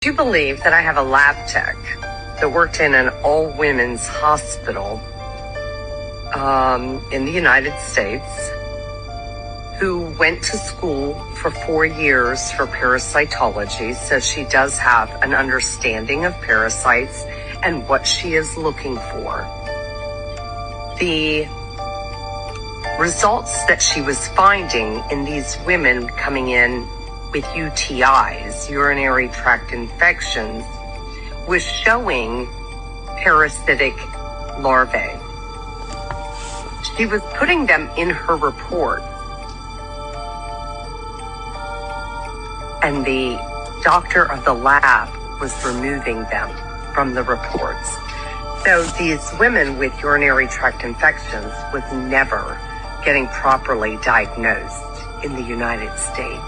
you believe that I have a lab tech that worked in an all-women's hospital in the United States who went to school for 4 years for parasitology, so she does have an understanding of parasites and what she is looking for. The results that she was finding in these women coming in with UTIs, urinary tract infections, was showing parasitic larvae. She was putting them in her report, and the doctor of the lab was removing them from the reports. So these women with urinary tract infections was never getting properly diagnosed in the United States.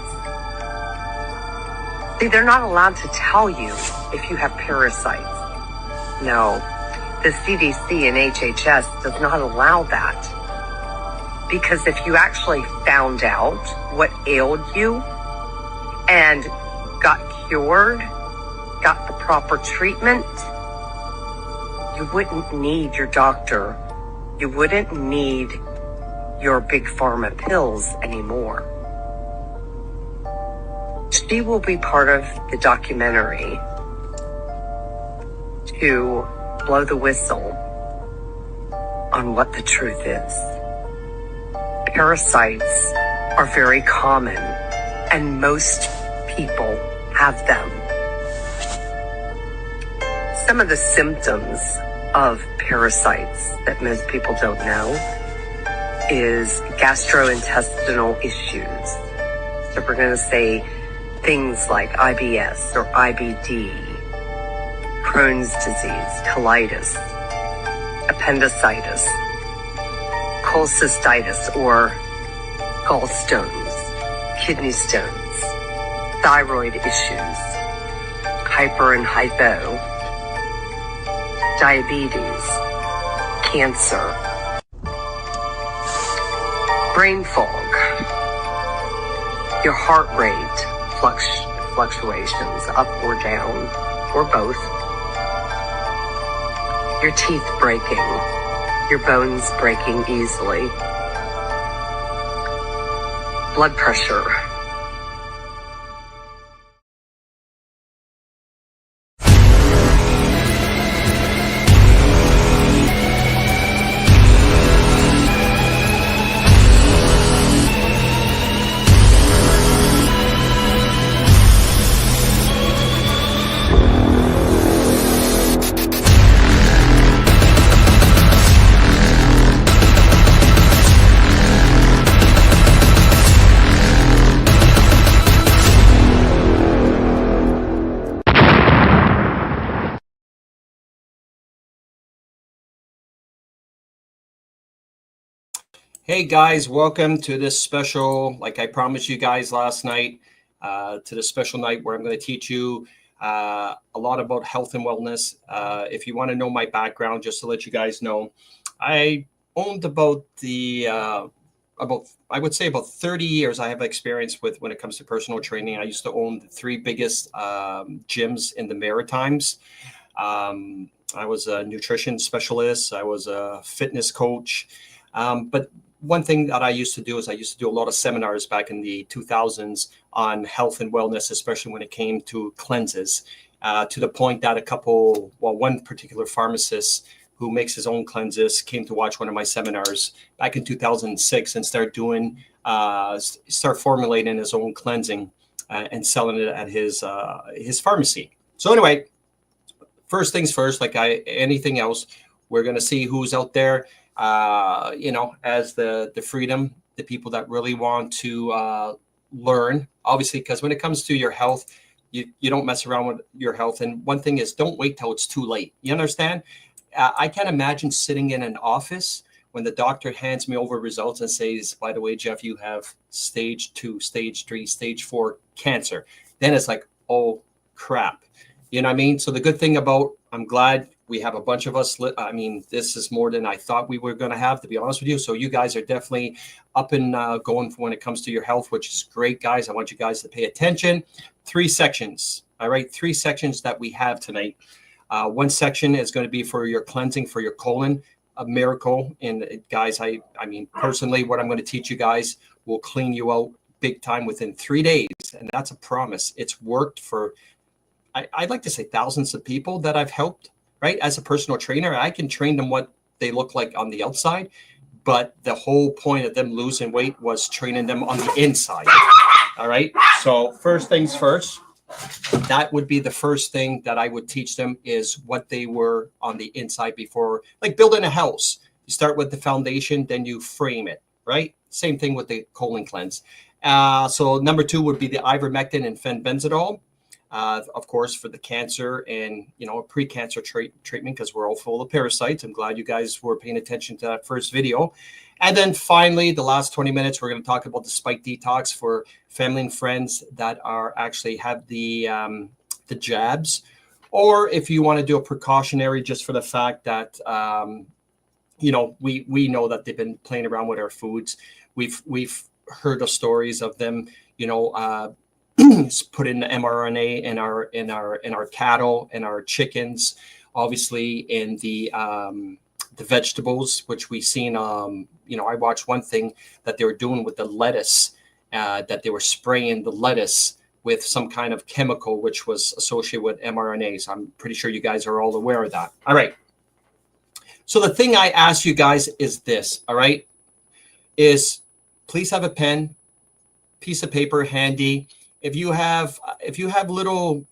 See, they're not allowed to tell you if you have parasites. No, the CDC and HHS does not allow that. Because if you actually found out what ailed you and got cured, got the proper treatment, you wouldn't need your doctor. You wouldn't need your big pharma pills anymore. She will be part of the documentary to blow the whistle on what the truth is. Parasites are very common, and most people have them. Some of the symptoms of parasites that most people don't know is gastrointestinal issues. So we're going to say things like IBS or IBD, Crohn's disease, colitis, appendicitis, cholecystitis or gallstones, kidney stones, thyroid issues, hyper and hypo, diabetes, cancer, brain fog, your heart rate fluctuations up or down or both, your teeth breaking, your bones breaking easily, blood pressure, Hey guys, welcome to this special, like I promised you guys last night, to this special night where I'm going to teach you a lot about health and wellness. If you want to know my background, just to let you guys know, I owned about I would say about 30 years I have experience with when it comes to personal training. I used to own the 3 biggest gyms in the Maritimes. I was a nutrition specialist. I was a fitness coach. But one thing that I used to do is I used to do a lot of seminars back in the 2000s on health and wellness, especially when it came to cleanses, to the point that one particular pharmacist who makes his own cleanses came to watch one of my seminars back in 2006 and start formulating his own cleansing and selling it at his pharmacy. So anyway, first things first, like anything else, we're going to see who's out there. As the freedom, the people that really want to learn, obviously, because when it comes to your health, you don't mess around with your health. And one thing is, don't wait till it's too late. You understand? I can't imagine sitting in an office when the doctor hands me over results and says, by the way, Jeff, you have stage 2, stage 3, stage 4 cancer. Then it's like, oh, crap. You know what I mean? So the good thing I'm glad we have a bunch of us. I mean, this is more than I thought we were going to have, to be honest with you. So you guys are definitely up and going when it comes to your health, which is great, guys. I want you guys to pay attention. 3 sections. All right, 3 sections that we have tonight. One section is going to be for your cleansing for your colon, a miracle. And guys, I mean, personally, what I'm going to teach you guys will clean you out big time within 3 days. And that's a promise. It's worked for, I'd like to say, thousands of people that I've helped, right? As a personal trainer, I can train them what they look like on the outside. But the whole point of them losing weight was training them on the inside. All right. So first things first. That would be the first thing that I would teach them is what they were on the inside before, like building a house. You start with the foundation, then you frame it, right? Same thing with the colon cleanse. So number 2 would be the ivermectin and fenbenzidol, of course, for the cancer and, pre-cancer treatment, because we're all full of parasites. I'm glad you guys were paying attention to that first video. And then finally, the last 20 minutes, we're going to talk about the spike detox for family and friends that are actually have the jabs, or if you want to do a precautionary, just for the fact that we know that they've been playing around with our foods. We've heard of stories of them, put in the mRNA in our cattle and our chickens, obviously in the vegetables, which we've seen. I watched one thing that they were doing with the lettuce, that they were spraying the lettuce with some kind of chemical which was associated with mRNA. So I'm pretty sure you guys are all aware of that. All right. So the thing I ask you guys is this, all right, is please have a pen, piece of paper handy. If you have little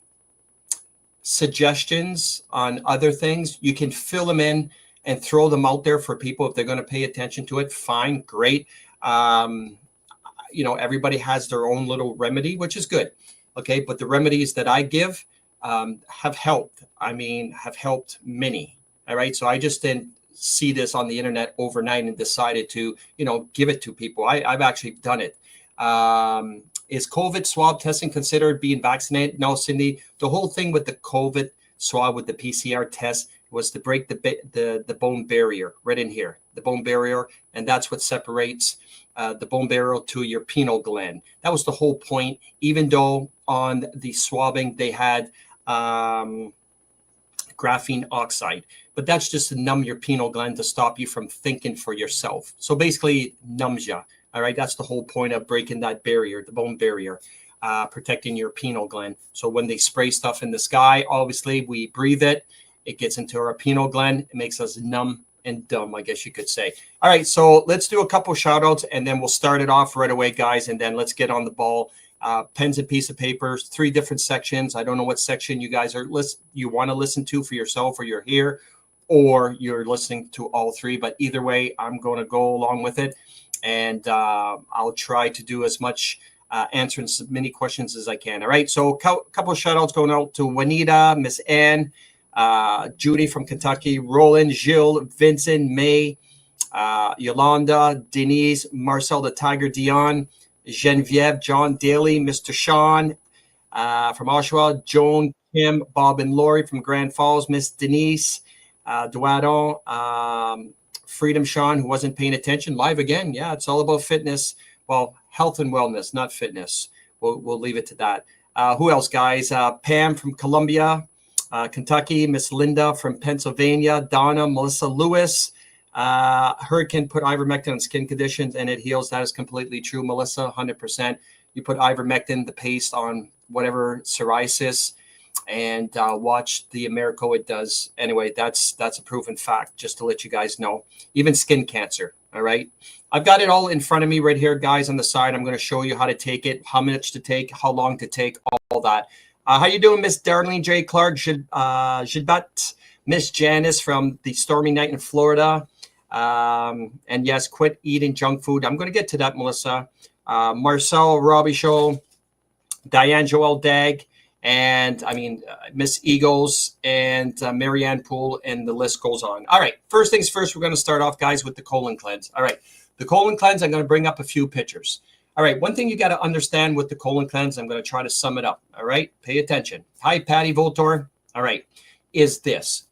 suggestions on other things, you can fill them in and throw them out there for people if they're going to pay attention to it. Fine, great. Everybody has their own little remedy, which is good. Okay, but the remedies that I give have helped. Have helped many. All right, so I just didn't see this on the internet overnight and decided to, give it to people. I've actually done it. Is COVID swab testing considered being vaccinated? No, Cindy. The whole thing with the COVID swab with the PCR test was to break the bone barrier right in here, the bone barrier, and that's what separates the bone barrier to your pineal gland. That was the whole point. Even though on the swabbing they had graphene oxide, but that's just to numb your pineal gland to stop you from thinking for yourself. So basically, it numbs you. All right, that's the whole point of breaking that barrier, the bone barrier, protecting your pineal gland. So when they spray stuff in the sky, obviously we breathe it. It gets into our pineal gland. It makes us numb and dumb, I guess you could say. All right, so let's do a couple shout outs and then we'll start it off right away, guys. And then let's get on the ball. Pens and piece of papers, 3 different sections. I don't know what section you guys you want to listen to for yourself, or you're here, or you're listening to all 3. But either way, I'm going to go along with it. And I'll try to do as much answering as many questions as I can. All right, so a couple of shout outs going out to Juanita, Miss Ann, Judy from Kentucky, Roland, Jill, Vincent, May, Yolanda, Denise, Marcel the Tiger, Dion, Genevieve, John Daly, Mr. Sean from Oshawa, Joan, Kim, Bob and Lori from Grand Falls, Miss Denise, Duadon, Freedom Sean, who wasn't paying attention, live again. Yeah, it's all about fitness. Well, health and wellness, not fitness. We'll leave it to that. Who else, guys? Pam from Columbia, Kentucky, Miss Linda from Pennsylvania, Donna, Melissa Lewis. Hurricane put ivermectin on skin conditions and it heals. That is completely true, Melissa, 100%. You put ivermectin, the paste, on whatever psoriasis, and watch the miracle it does. Anyway, that's a proven fact, just to let you guys know. Even skin cancer, all right? I've got it all in front of me right here, guys, on the side. I'm going to show you how to take it, how much to take, how long to take, all that. How you doing, Miss Darlene J. Clark, Jidbat, Miss Janice from the stormy night in Florida. And yes, quit eating junk food. I'm going to get to that, Melissa. Marcel Robbie Show, Diane Joel Dag, and Miss Eagles and Marianne Poole, and the list goes on. All right, first things first, we're going to start off, guys, with the colon cleanse. All right, the colon cleanse, I'm going to bring up a few pictures. All right, one thing you got to understand with the colon cleanse, I'm going to try to sum it up. All right, pay attention. Hi, Patty Voltor. All right, is this.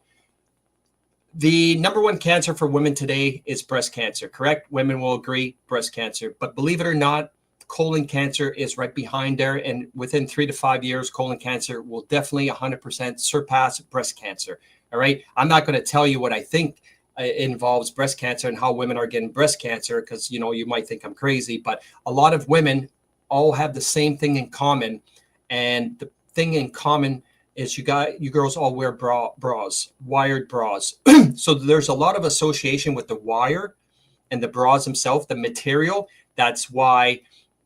The number 1 cancer for women today is breast cancer, correct? Women will agree, breast cancer. But believe it or not, colon cancer is right behind there. And within 3 to 5 years, colon cancer will definitely 100% surpass breast cancer. All right. I'm not going to tell you what I think involves breast cancer and how women are getting breast cancer, because, you know, you might think I'm crazy, but a lot of women all have the same thing in common. And the thing in common is you girls all wear bras, wired bras. So there's a lot of association with the wire and the bras themselves, the material. That's why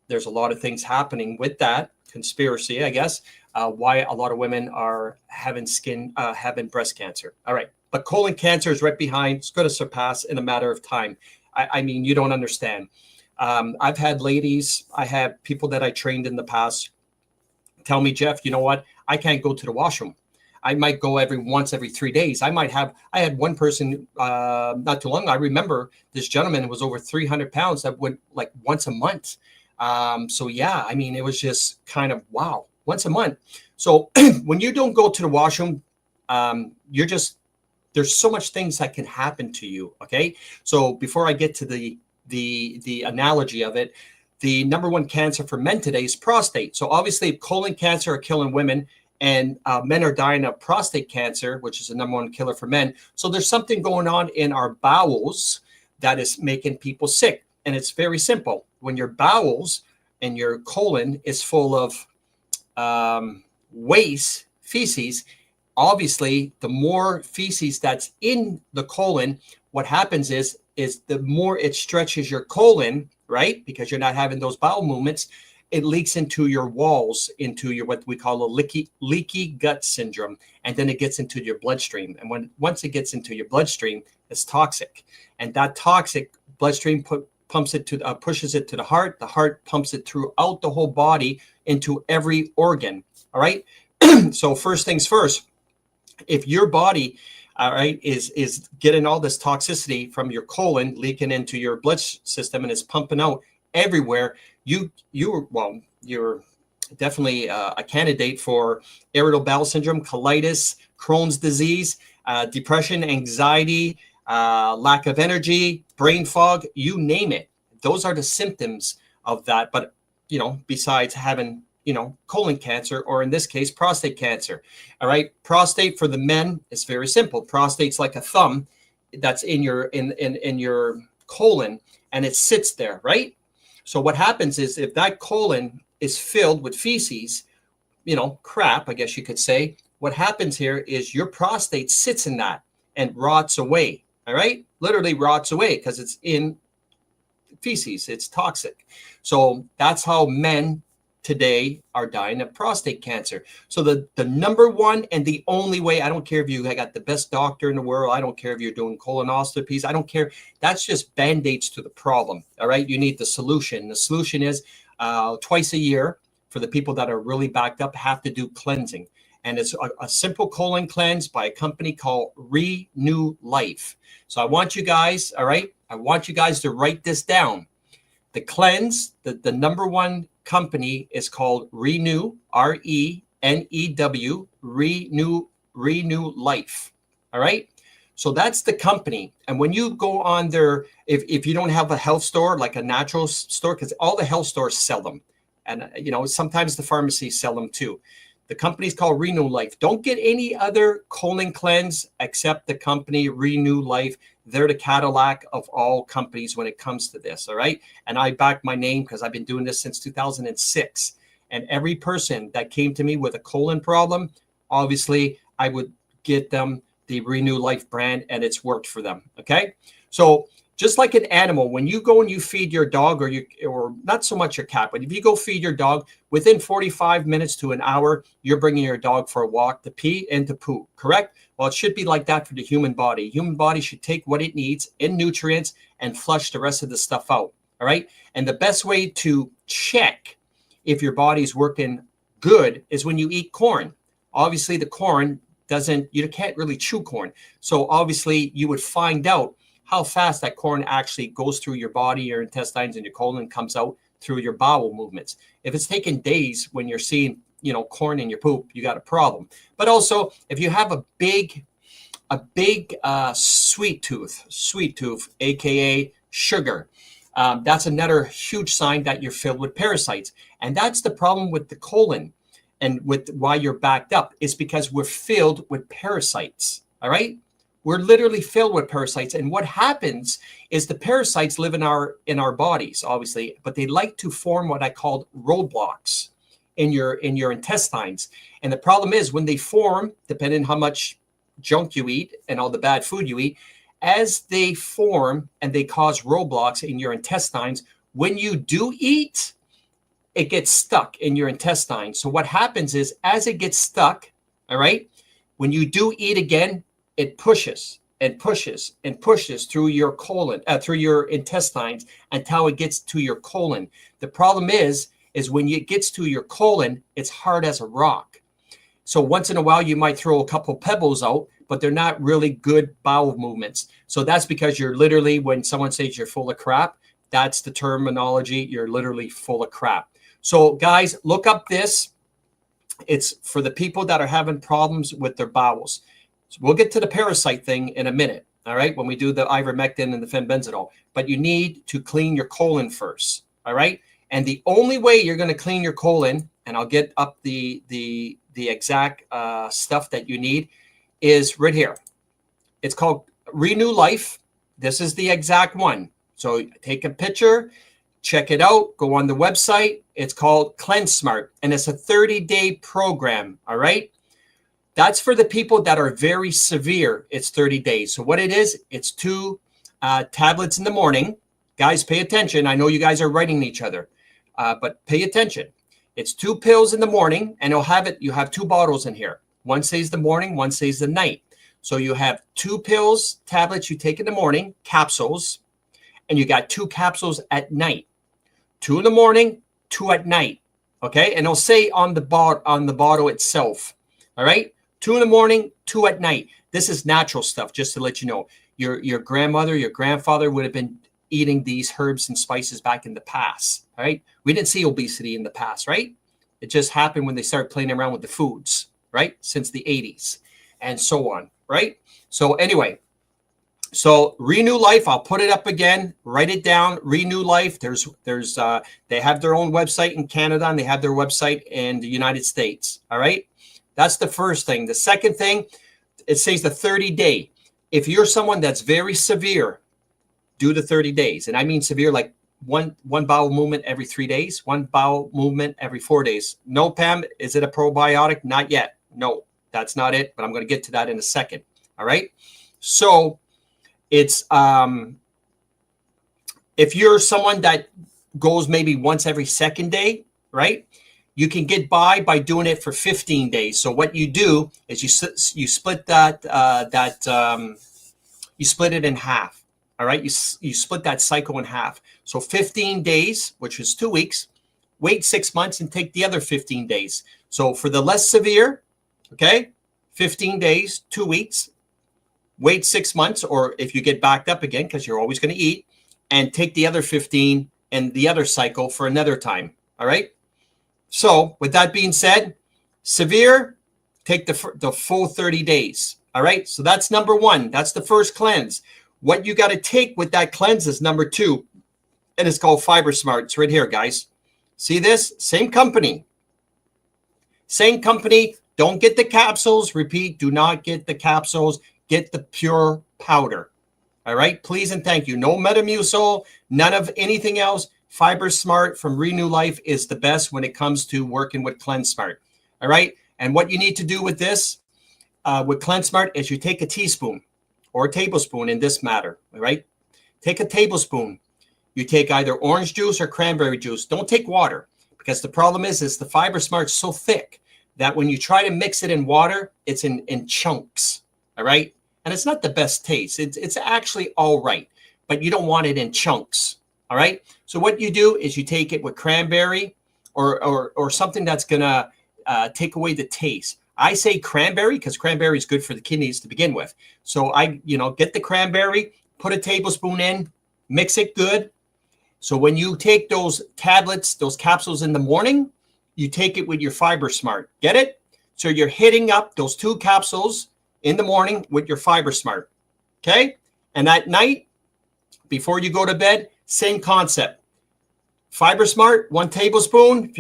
there's a lot of things happening with that conspiracy, I guess, why a lot of women are having breast cancer. All right. But colon cancer is right behind. It's going to surpass in a matter of time. I mean, you don't understand. I've had ladies, I have people that I trained in the past tell me, Jeff, you know what? I can't go to the washroom. I might go every 3 days. I had one person not too long ago. I remember this gentleman was over 300 pounds that went like once a month. So yeah, I mean, it was just kind of, wow, once a month. So when you don't go to the washroom, there's so much things that can happen to you. Okay. So before I get to the analogy of it, the number one cancer for men today is prostate. So obviously colon cancer are killing women, and men are dying of prostate cancer, which is the number one killer for men. So there's something going on in our bowels that is making people sick. And it's very simple. When your bowels and your colon is full of waste, feces, obviously the more feces that's in the colon, what happens is the more it stretches your colon, right? Because you're not having those bowel movements, it leaks into your walls, into your what we call a leaky gut syndrome, and then it gets into your bloodstream. And once it gets into your bloodstream, it's toxic, and that toxic bloodstream pushes it to the heart. The heart pumps it throughout the whole body into every organ. All right. So first things first, if your body, all right, is getting all this toxicity from your colon leaking into your blood system and it's pumping out everywhere, you're definitely a candidate for irritable bowel syndrome, colitis, Crohn's disease, depression, anxiety, lack of energy, brain fog, you name it. Those are the symptoms of that. But, you know, besides having, you know, colon cancer, or in this case, prostate cancer. All right. Prostate for the men is very simple. Prostate's like a thumb that's in your colon, and it sits there, right? So what happens is if that colon is filled with feces, you know, crap, I guess you could say, what happens here is your prostate sits in that and rots away. All right. Literally rots away because it's in feces. It's toxic. So that's how men today are dying of prostate cancer. So the number one and the only way, I don't care if you got the best doctor in the world, I don't care if you're doing colonoscopies, I don't care. That's just band-aids to the problem. All right. You need the solution. The solution is twice a year for the people that are really backed up, have to do cleansing. And it's a simple colon cleanse by a company called Renew Life. So I want you guys, all right, I want you guys to write this down. The cleanse, the number one company is called Renew, RENEW, Renew Life. All right. So that's the company. And when you go on there, if you don't have a health store, like a natural store, because all the health stores sell them. And, you know, sometimes the pharmacies sell them too. The company is called Renew Life. Don't get any other colon cleanse except the company Renew Life. They're the Cadillac of all companies when it comes to this. All right. And I back my name because I've been doing this since 2006. And every person that came to me with a colon problem, obviously I would get them the Renew Life brand, and it's worked for them. Okay. So just like an animal, when you go and you feed your dog, or not so much your cat, but if you go feed your dog, within 45 minutes to an hour, you're bringing your dog for a walk to pee and to poo, correct? Well, it should be like that for the human body. Human body should take what it needs in nutrients and flush the rest of the stuff out, all right? And the best way to check if your body's working good is when you eat corn. Obviously, the corn you can't really chew corn. So obviously, you would find out how fast that corn actually goes through your body, your intestines, and your colon, comes out through your bowel movements. If it's taking days when you're seeing, you know, corn in your poop, you got a problem. But also, if you have a big sweet tooth, aka sugar, that's another huge sign that you're filled with parasites. And that's the problem with the colon and with why you're backed up, is because we're filled with parasites. All right. We're literally filled with parasites. And what happens is the parasites live in our bodies, obviously, but they like to form what I call roadblocks in your intestines. And the problem is when they form, depending on how much junk you eat and all the bad food you eat, as they form and they cause roadblocks in your intestines, when you do eat, it gets stuck in your intestines. So what happens is, as it gets stuck, all right, when you do eat again, it pushes and pushes and pushes through your colon, through your intestines until it gets to your colon. The problem is when it gets to your colon, it's hard as a rock. So once in a while, you might throw a couple pebbles out, but they're not really good bowel movements. So that's because you're literally, when someone says you're full of crap, that's the terminology. You're literally full of crap. So guys, look up this. It's for the people that are having problems with their bowels. So we'll get to the parasite thing in a minute, all right, when we do the ivermectin and the fenbendazole. But you need to clean your colon first, all right? And the only way you're going to clean your colon, and I'll get up the exact stuff that you need, is right here. It's called Renew Life. This is the exact one. So take a picture, check it out, go on the website. It's called Cleanse Smart, and it's a 30-day program, all right? That's for the people that are very severe. It's 30 days. So what it is, it's 2 tablets in the morning. Guys, pay attention. I know you guys are writing each other, but pay attention. It's 2 pills in the morning, and you have 2 bottles in here. One says the morning, one says the night. So you have 2 pills, tablets you take in the morning, capsules, and you got 2 capsules at night. 2 in the morning, 2 at night. Okay, and it'll say on the bottle itself. All right, 2 in the morning, 2 at night. This is natural stuff, just to let you know. Your grandmother, your grandfather would have been eating these herbs and spices back in the past. All right, we didn't see obesity in the past, right? It just happened when they started playing around with the foods, right? Since the 80s and so on, right? So anyway, so Renew Life, I'll put it up again, write it down. Renew Life, there's they have their own website in Canada, and they have their website in the United States. All right, that's the first thing. The second thing, it says the 30-day. If you're someone that's very severe, do the 30 days. And I mean severe, like one bowel movement every 3 days, 1 bowel movement every 4 days. No, Pam, is it a probiotic? Not yet. No, that's not it, but I'm going to get to that in a second. All right. So it's, if you're someone that goes maybe once every 2nd day, right? You can get by doing it for 15 days. So what you do is you split you split it in half. All right. You split that cycle in half. So 15 days, which is 2 weeks, wait 6 months and take the other 15 days. So for the less severe, okay, 15 days, 2 weeks, wait 6 months, or if you get backed up again, because you're always going to eat, and take the other 15 and the other cycle for another time. All right. So with that being said, severe, take the full 30 days. All right. So that's number 1. That's the first cleanse. What you got to take with that cleanse is number 2, and it's called Fiber Smart. It's right here, guys. See this? Same company. Same company. Don't get the capsules. Repeat, do not get the capsules. Get the pure powder. All right. Please and thank you. No Metamucil, none of anything else. Fiber Smart from Renew Life is the best when it comes to working with Cleanse Smart. All right. And what you need to do with this, with Cleanse Smart, is you take a teaspoon or a tablespoon in this matter. All right. Take a tablespoon. You take either orange juice or cranberry juice. Don't take water, because the problem is the Fiber Smart's so thick that when you try to mix it in water, it's in chunks. All right. And it's not the best taste. It's actually all right, but you don't want it in chunks. All right. So what you do is you take it with cranberry or something that's going to take away the taste. I say cranberry because cranberry is good for the kidneys to begin with. So get the cranberry, put a tablespoon in, mix it good. So when you take those tablets, those capsules in the morning, you take it with your Fiber Smart. Get it? So you're hitting up those 2 capsules in the morning with your Fiber Smart. Okay. And at night, before you go to bed, same concept. Fiber Smart, 1 tablespoon.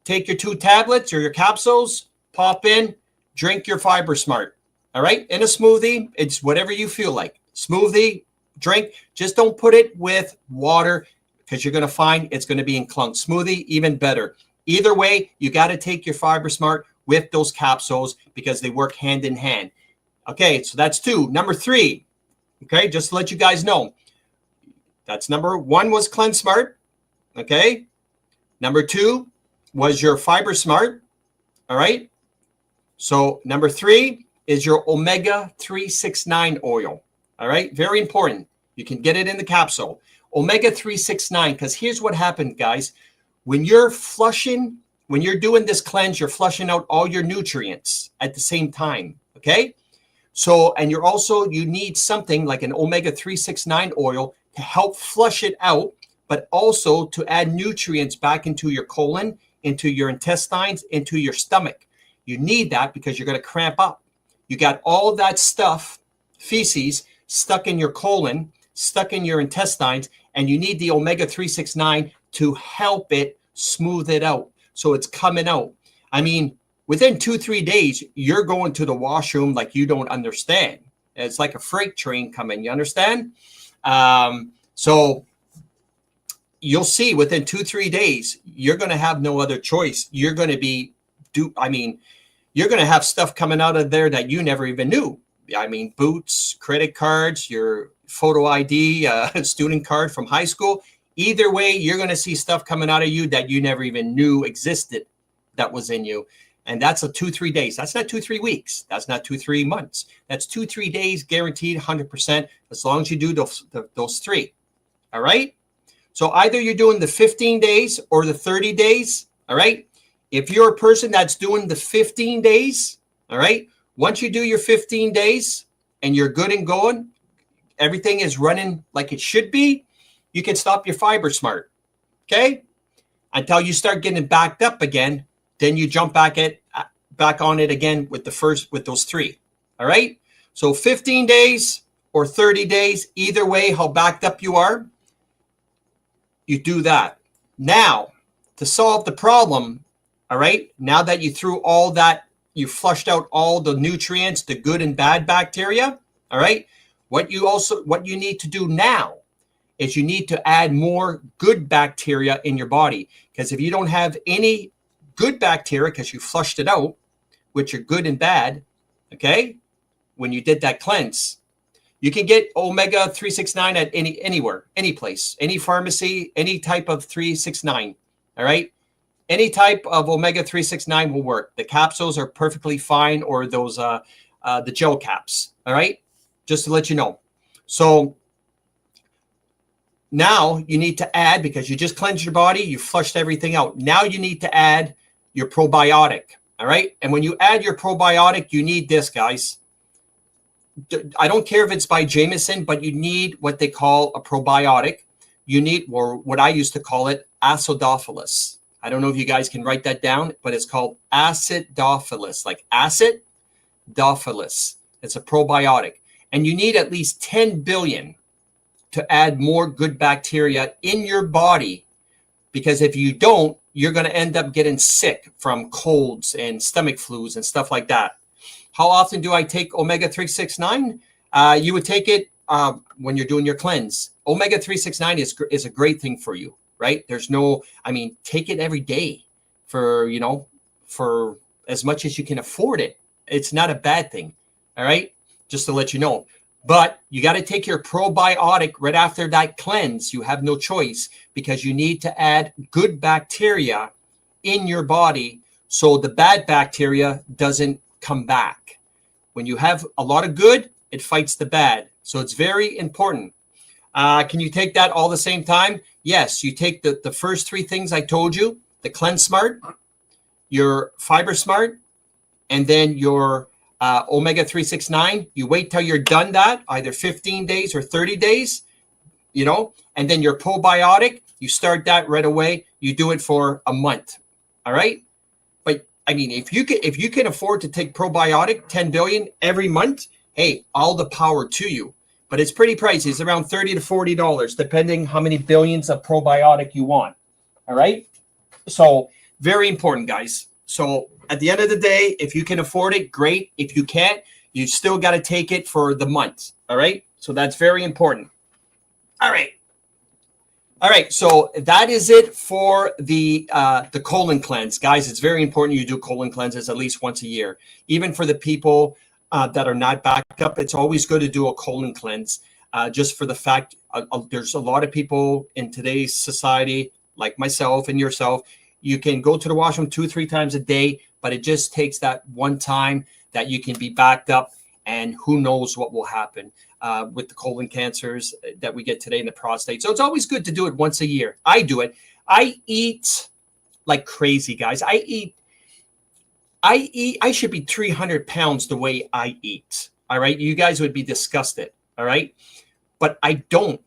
Take your 2 tablets or your capsules, pop in, drink your Fiber Smart. All right, in a smoothie, it's whatever you feel like. Smoothie, drink. Just don't put it with water because you're going to find it's going to be in clunks. Smoothie, even better. Either way, you got to take your Fiber Smart with those capsules because they work hand in hand. Okay, so that's 2. Number 3, okay, just to let you guys know. That's number 1 was Cleanse Smart, okay? Number 2 was your Fiber Smart, all right? So number 3 is your Omega 369 oil, all right? Very important. You can get it in the capsule. Omega 369, because here's what happened, guys. When you're flushing, when you're doing this cleanse, you're flushing out all your nutrients at the same time, okay? So, and you're also, you need something like an Omega 369 oil to help flush it out, but also to add nutrients back into your colon, into your intestines, into your stomach. You need that because you're going to cramp up. You got all that stuff, feces, stuck in your colon, stuck in your intestines, and you need the Omega 369 to help it smooth it out. So it's coming out. I mean, within 2-3 days, you're going to the washroom like you don't understand. It's like a freight train coming. You understand? So you'll see within 2-3 days, you're going to have no other choice. You're going to be you're going to have stuff coming out of there that you never even knew. I mean, boots, credit cards, your photo ID, student card from high school. Either way, you're going to see stuff coming out of you that you never even knew existed that was in you. And that's a 2-3 days. That's not 2-3 weeks. That's not 2-3 months. That's 2-3 days guaranteed 100% as long as you do those 3. All right. So either you're doing the 15 days or the 30 days. All right. If you're a person that's doing the 15 days, all right, once you do your 15 days and you're good and going, everything is running like it should be, you can stop your Fiber Smart, okay? Until you start getting backed up again, then you jump back on it again with those 3, all right? So 15 days or 30 days, either way, how backed up you are, you do that. Now, to solve the problem, all right, now that you threw all that, you flushed out all the nutrients, the good and bad bacteria, all right, what you need to do now is you need to add more good bacteria in your body. Because if you don't have any good bacteria, because you flushed it out, which are good and bad, okay, when you did that cleanse, you can get Omega 369 at anywhere, any place, any pharmacy, any type of 369, all right? Any type of Omega 369 will work. The capsules are perfectly fine, or those the gel caps, all right? Just to let you know. So now you need to add, because you just cleansed your body, you flushed everything out. Now you need to add your probiotic, all right? And when you add your probiotic, you need this, guys. I don't care if it's by Jameson, but you need what they call a probiotic. You need, or what I used to call it, acidophilus. I don't know if you guys can write that down, but it's called acidophilus, like acid, dophilus. It's a probiotic. And you need at least 10 billion to add more good bacteria in your body, because if you don't, you're going to end up getting sick from colds and stomach flus and stuff like that. How often do I take Omega 369? You would take it when you're doing your cleanse. Omega 369 is a great thing for you, right? There's no, I mean, take it every day for as much as you can afford it. It's not a bad thing, all right? Just to let you know. But you got to take your probiotic right after that cleanse. You have no choice, because you need to add good bacteria in your body so the bad bacteria doesn't come back. When you have a lot of good, it fights the bad. So it's very important. Can you take that all the same time? Yes, you take the first 3 things I told you, the Cleanse Smart, your Fiber Smart, and then your Omega 369. You wait till you're done that, either 15 days or 30 days, and then your probiotic, you start that right away. You do it for a month. All right. But I mean, if you can afford to take probiotic 10 billion every month, hey, all the power to you. but it's pretty pricey. It's around $30 to $40, depending how many billions of probiotic you want. All right. So very important, guys. So at the end of the day, if you can afford it, great. If you can't, you still got to take it for the month. All right. So that's very important. All right. All right. So that is it for the colon cleanse, guys. It's very important you do colon cleanses at least once a year. Even for the people that are not backed up, it's always good to do a colon cleanse. Just for the fact there's a lot of people in today's society, like myself and yourself, you can go to the washroom 2-3 times a day, but it just takes that one time that you can be backed up, and who knows what will happen with the colon cancers that we get today in the prostate. So it's always good to do it once a year. I do it. I eat like crazy, guys. I should be 300 pounds the way I eat. All right. You guys would be disgusted. All right. But I don't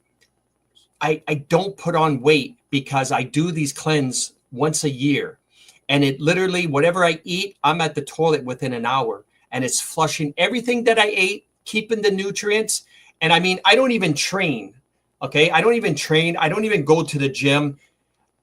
put on weight because I do these cleanse once a year. And it literally, whatever I eat, I'm at the toilet within an hour, and it's flushing everything that I ate, keeping the nutrients. And I mean, I don't even train. Okay. I don't even train. I don't even go to the gym.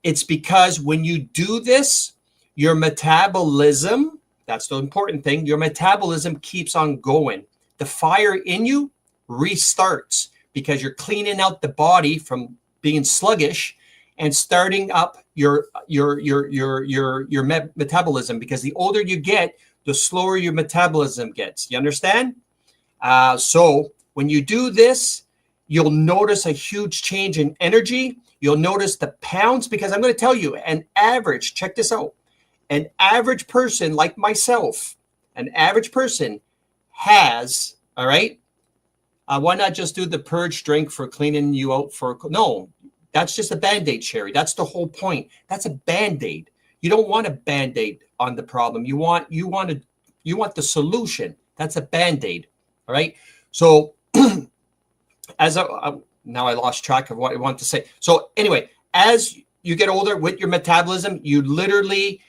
It's because when you do this, your metabolism, that's the important thing, your metabolism keeps on going. The fire in you restarts because you're cleaning out the body from being sluggish and starting up your metabolism, because the older you get, the slower your metabolism gets. You understand? So when you do this, you'll notice a huge change in energy. You'll notice the pounds, because I'm going to tell you, an average, check this out, an average person like myself, an average person has, all right, why not just do the purge drink for cleaning you out for, no, that's just a Band-Aid, Sherry. That's the whole point. That's a Band-Aid. You don't want a Band-Aid on the problem. You want the solution. That's a Band-Aid. All right. So now I lost track of what I want to say. So anyway, as you get older with your metabolism, you literally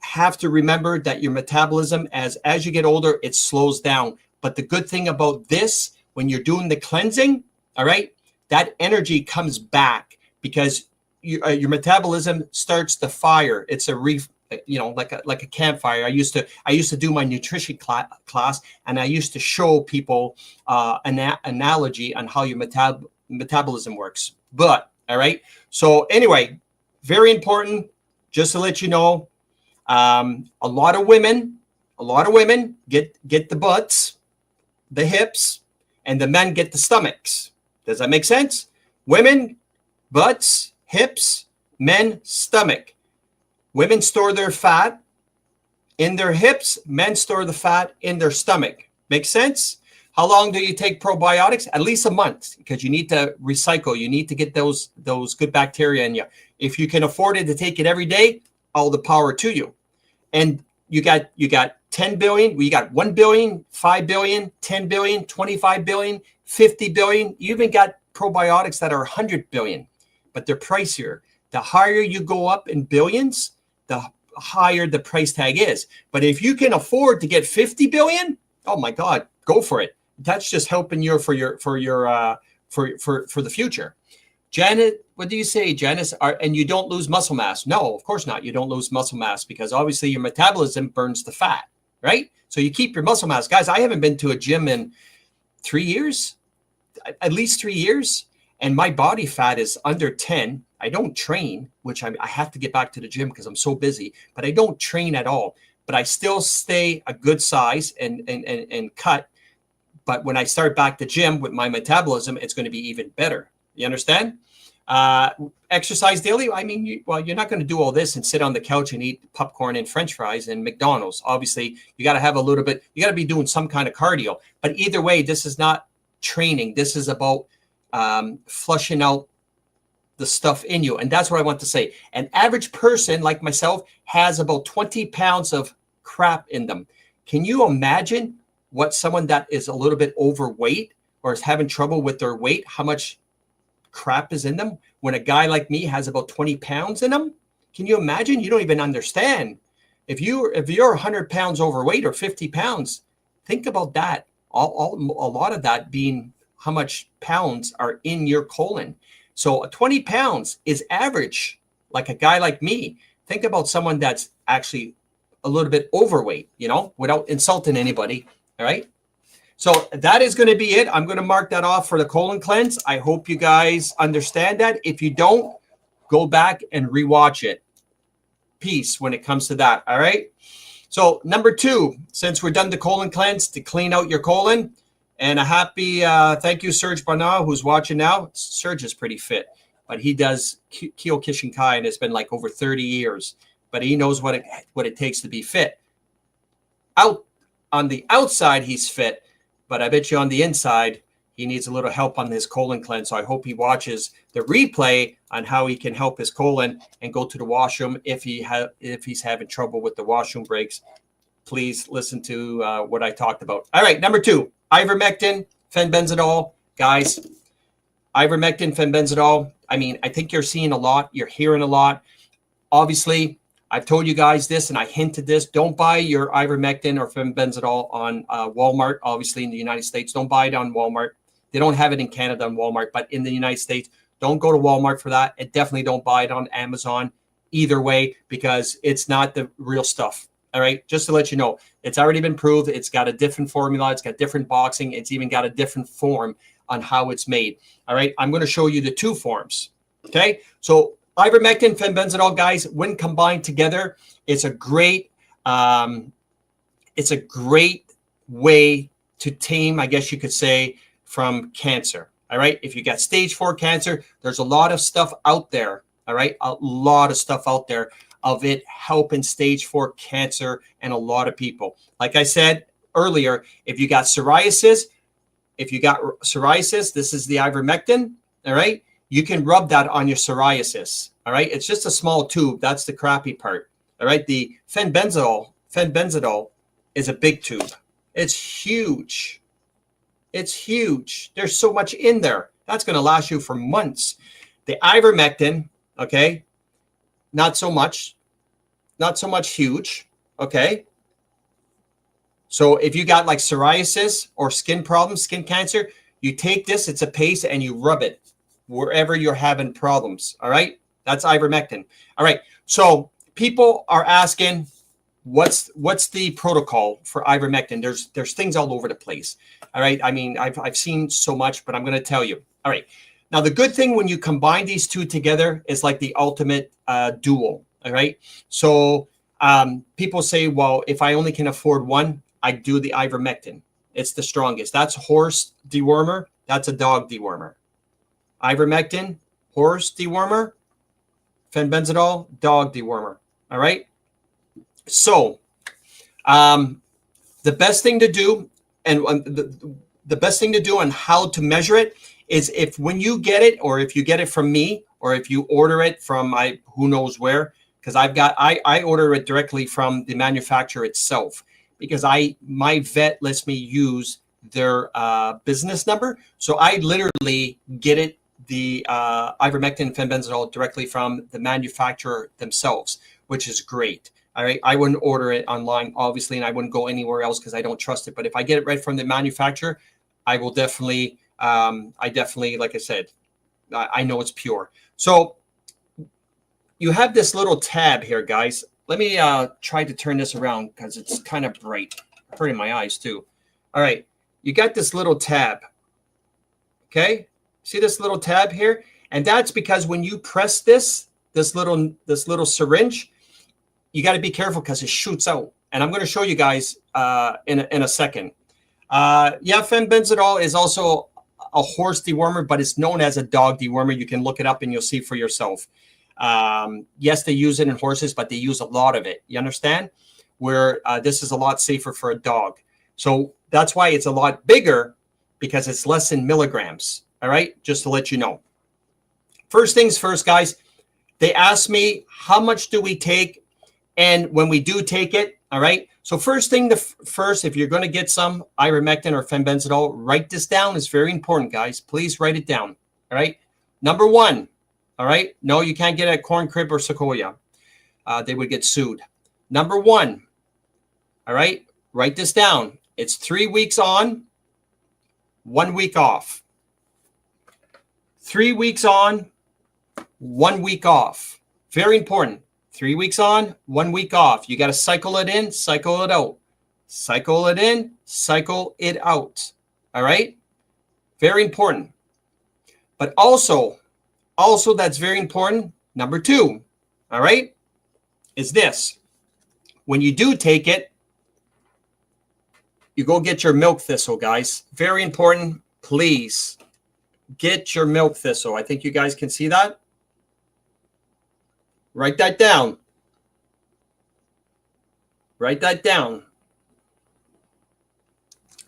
have to remember that your metabolism, as you get older, it slows down. But the good thing about this, when you're doing the cleansing, all right, that energy comes back because your metabolism starts the fire. It's a like a campfire. I used to do my nutrition class, and I used to show people an analogy on how your metabolism works. But all right. So anyway, very important. Just to let you know, a lot of women get the butts, the hips, and the men get the stomachs. Does that make sense? Women, butts, hips, men, stomach. Women store their fat in their hips. Men store the fat in their stomach. Make sense? How long do you take probiotics? At least a month, because you need to recycle. You need to get those good bacteria in you. If you can afford it to take it every day, all the power to you. And you got 10 billion. We got 1 billion, 5 billion, 10 billion, 25 billion, 50 billion. You even got probiotics that are 100 billion, but they're pricier. The higher you go up in billions, the higher the price tag is. But if you can afford to get 50 billion, oh my God, go for it. That's just helping you for the future. Janet, what do you say, Janice? And you don't lose muscle mass? No, of course not. You don't lose muscle mass because obviously your metabolism burns the fat, right? So you keep your muscle mass. Guys, I haven't been to a gym in 3 years, at least 3 years, and my body fat is under 10. I don't train, which I have to get back to the gym because I'm so busy, but I don't train at all. But I still stay a good size and cut. But when I start back the gym with my metabolism, it's going to be even better. You understand? Exercise daily. I mean, you're not going to do all this and sit on the couch and eat popcorn and French fries and McDonald's. Obviously, you got to have a little bit. You got to be doing some kind of cardio. But either way, this is not training. This is about flushing out the stuff in you. And that's what I want to say. An average person like myself has about 20 pounds of crap in them. Can you imagine what someone that is a little bit overweight or is having trouble with their weight, how much crap is in them when a guy like me has about 20 pounds in him? Can you imagine? You don't even understand. If you're 100 pounds overweight or 50 pounds, think about that. A lot of that being how much pounds are in your colon. So 20 pounds is average. Like a guy like me, think about someone that's actually a little bit overweight, without insulting anybody. All right. So that is going to be it. I'm going to mark that off for the colon cleanse. I hope you guys understand that. If you don't, go back and rewatch it. Peace when it comes to that. All right. So number 2, since we're done the colon cleanse, to clean out your colon. And a happy thank you, Serge Barnard, who's watching now. Serge is pretty fit, but he does Kyokushinkai, and it's been like over 30 years. But he knows what it takes to be fit. Out on the outside, he's fit, but I bet you on the inside, he needs a little help on his colon cleanse. So I hope he watches the replay on how he can help his colon and go to the washroom if he's having trouble with the washroom breaks. Please listen to what I talked about. All right, number 2, ivermectin, fenbenzidol. Guys, ivermectin, fenbenzidol. I mean, I think you're seeing a lot. You're hearing a lot. Obviously, I've told you guys this, and I hinted this. Don't buy your ivermectin or fenbenzidol on Walmart. Obviously, in the United States, don't buy it on Walmart. They don't have it in Canada on Walmart, but in the United States, don't go to Walmart for that. And definitely don't buy it on Amazon either way, because it's not the real stuff. All right. Just to let you know, it's already been proved. It's got a different formula. It's got different boxing. It's even got a different form on how it's made. All right. I'm going to show you the 2 forms. Okay. So ivermectin, fenbenzidol, guys, when combined together, it's a great way to tame, I guess you could say, from cancer. All right. If you got stage 4 cancer, there's a lot of stuff out there. All right. A lot of stuff out there of it helping stage 4 cancer and a lot of people. Like I said earlier, if you got psoriasis, this is the ivermectin. All right. You can rub that on your psoriasis. All right. It's just a small tube. That's the crappy part. All right. The fenbenzidol is a big tube. It's huge. It's huge. There's so much in there. That's going to last you for months. The ivermectin, okay, not so much huge, okay? So if you got like psoriasis or skin problems, skin cancer, you take this, it's a paste, and you rub it wherever you're having problems, all right? That's ivermectin. All right, so people are asking, what's the protocol for ivermectin? There's things all over the place, all right? I mean, I've seen so much, but I'm going to tell you. All right, now the good thing when you combine these 2 together is like the ultimate duel, all right? So people say, well, if I only can afford one, I do the ivermectin. It's the strongest. That's horse dewormer. That's a dog dewormer. Ivermectin, horse dewormer. Fenbenzidol, dog dewormer. All right? So the best thing to do, and the best thing to do on how to measure it is if when you get it, or if you get it from me, or if you order it from who knows where, because I order it directly from the manufacturer itself, because my vet lets me use their business number. So I literally get it, the ivermectin, fenbenzidol, directly from the manufacturer themselves, which is great. All right, I wouldn't order it online, obviously, and I wouldn't go anywhere else because I don't trust it. But if I get it right from the manufacturer, I will definitely, like I said, I know it's pure. So you have this little tab here, guys. Let me try to turn this around because it's kind of bright. Hurting my eyes too. All right, you got this little tab. Okay, see this little tab here? And that's because when you press this little syringe, you got to be careful because it shoots out. And I'm going to show you guys in a second. Yeah, fenbenzidol is also a horse dewormer, but it's known as a dog dewormer. You can look it up and you'll see for yourself. Yes, they use it in horses, but they use a lot of it. You understand? Where this is a lot safer for a dog. So that's why it's a lot bigger, because it's less in milligrams. All right, just to let you know. First things first, guys. They asked me, how much do we take? And when we do take it, all right. So first thing, first, if you're going to get some ivermectin or fenbenzidol, write this down. It's very important, guys. Please write it down. All right. Number 1. All right. No, you can't get it at Corn Crib or Sequoia. They would get sued. Number 1. All right. Write this down. It's 3 weeks on, 1 week off. 3 weeks on, 1 week off. Very important. 3 weeks on, 1 week off. You got to cycle it in, cycle it out. Cycle it in, cycle it out. All right? Very important. But also that's very important, number 2, all right, is this. When you do take it, you go get your milk thistle, guys. Very important. Please get your milk thistle. I think you guys can see that. Write that down. Write that down.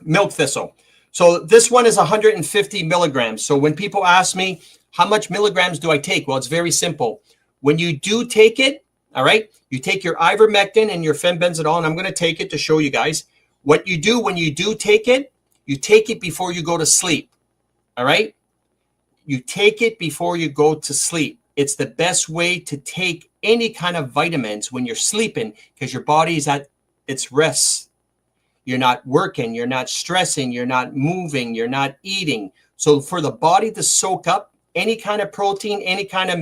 Milk thistle. So this one is 150 milligrams. So when people ask me, how much milligrams do I take? Well, it's very simple. When you do take it, all right, you take your ivermectin and your fenbenzidol, and I'm going to take it to show you guys. What you do when you do take it, you take it before you go to sleep, all right? You take it before you go to sleep. It's the best way to take any kind of vitamins when you're sleeping because your body is at its rest. You're not working, you're not stressing, you're not moving, you're not eating. So for the body to soak up any kind of protein, any kind of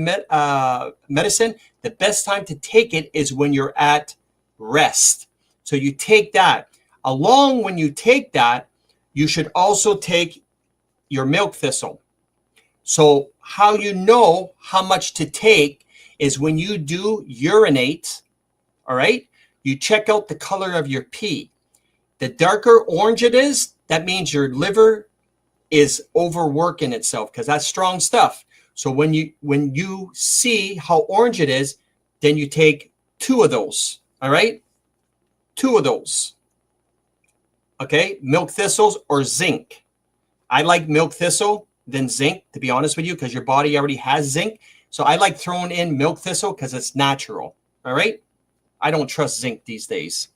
medicine, the best time to take it is when you're at rest. So you take that. Along when you take that, you should also take your milk thistle. So how you know how much to take is when you do urinate, all right, you check out the color of your pee. The darker orange it is, that means your liver is overworking itself because that's strong stuff. So when you see how orange it is, then you take 2 of those, all right? 2 of those, okay? Milk thistles or zinc. I like milk thistle than zinc, to be honest with you, because your body already has zinc. So I like throwing in milk thistle because it's natural, all right? I don't trust zinc these days,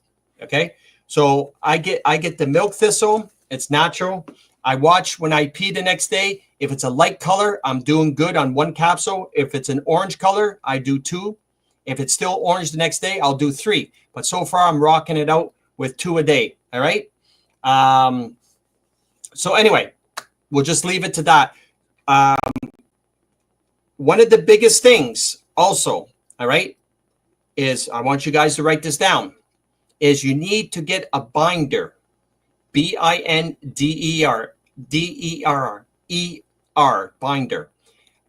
okay? So I get the milk thistle. It's natural. I watch when I pee the next day. If it's a light color, I'm doing good on 1 capsule. If it's an orange color, I do 2. If it's still orange the next day, I'll do 3. But so far, I'm rocking it out with 2 a day. All right. So anyway, we'll just leave it to that. One of the biggest things also, all right, is I want you guys to write this down. Is you need to get a binder, binder, binder.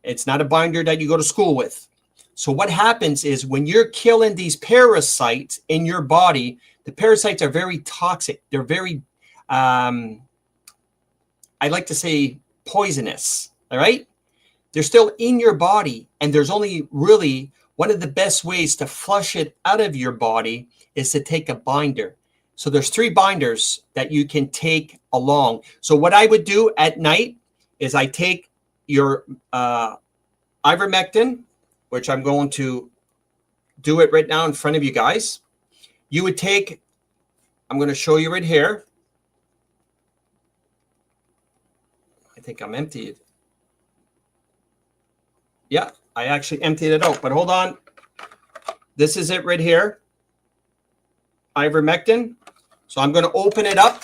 It's not a binder that you go to school with. So what happens is when you're killing these parasites in your body, the parasites are very toxic. They're very, I like to say poisonous, all right? They're still in your body, and there's only really one of the best ways to flush it out of your body is to take a binder. So there's 3 binders that you can take along. So what I would do at night is I take your ivermectin, which I'm going to do it right now in front of you guys. You would take, I'm going to show you right here. I think I'm emptied. Yeah, I actually emptied it out, but hold on. This is it right here. Ivermectin. So I'm going to open it up.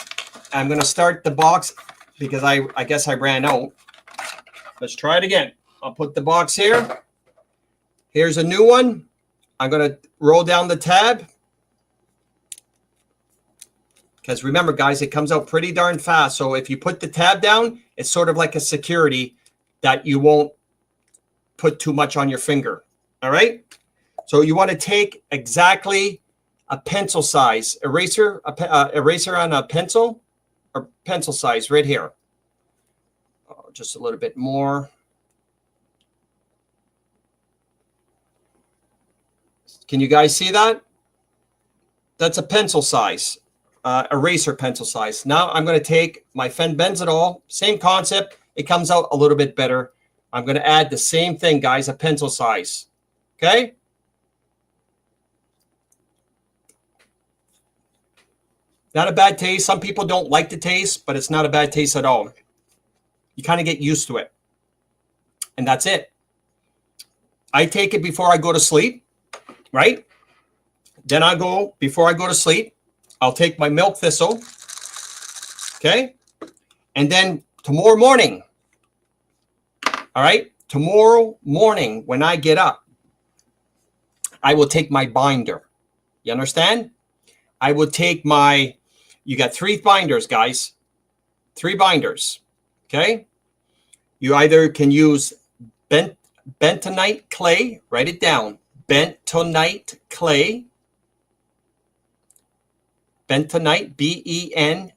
I'm going to start the box because I guess I ran out. Let's try it again. I'll put the box here. Here's a new one. I'm going to roll down the tab. Because remember, guys, it comes out pretty darn fast. So if you put the tab down, it's sort of like a security that you won't put too much on your finger. All right? So you want to take exactly a pencil size eraser, eraser on a pencil, or pencil size right here. Oh, just a little bit more. Can you guys see that? That's a pencil size, eraser pencil size. Now I'm going to take my fenbenzidol, same concept. It comes out a little bit better. I'm going to add the same thing, guys, a pencil size. Okay? Not a bad taste. Some people don't like the taste, but it's not a bad taste at all. You kind of get used to it. And that's it. I take it before I go to sleep, right? Then before I go to sleep, I'll take my milk thistle. Okay? And then tomorrow morning, all All right. Tomorrow morning, when I get up, I will take my binder. You understand? I will take my, you got 3 binders, guys. 3 binders. Okay. You either can use bentonite clay. Write it down. Bentonite clay. Bentonite, B-E-N-T-O-I-T-E.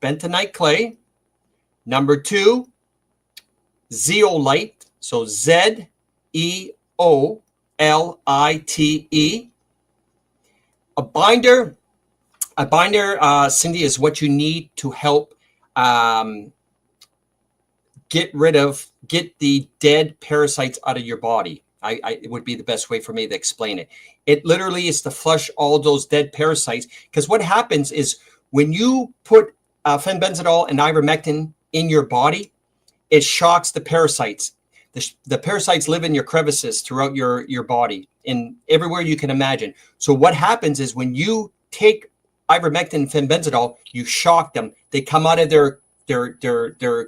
Bentonite clay. Number 2, zeolite. So Z-E-O-L-I-T-E. A binder, Cindy, is what you need to help get the dead parasites out of your body. It would be the best way for me to explain it. It literally is to flush all those dead parasites, because what happens is when you put fenbendazole and ivermectin in your body, it shocks the parasites. The parasites live in your crevices throughout your body, in everywhere you can imagine. So what happens is when you take ivermectin and fenbendazole, you shock them. They come out of their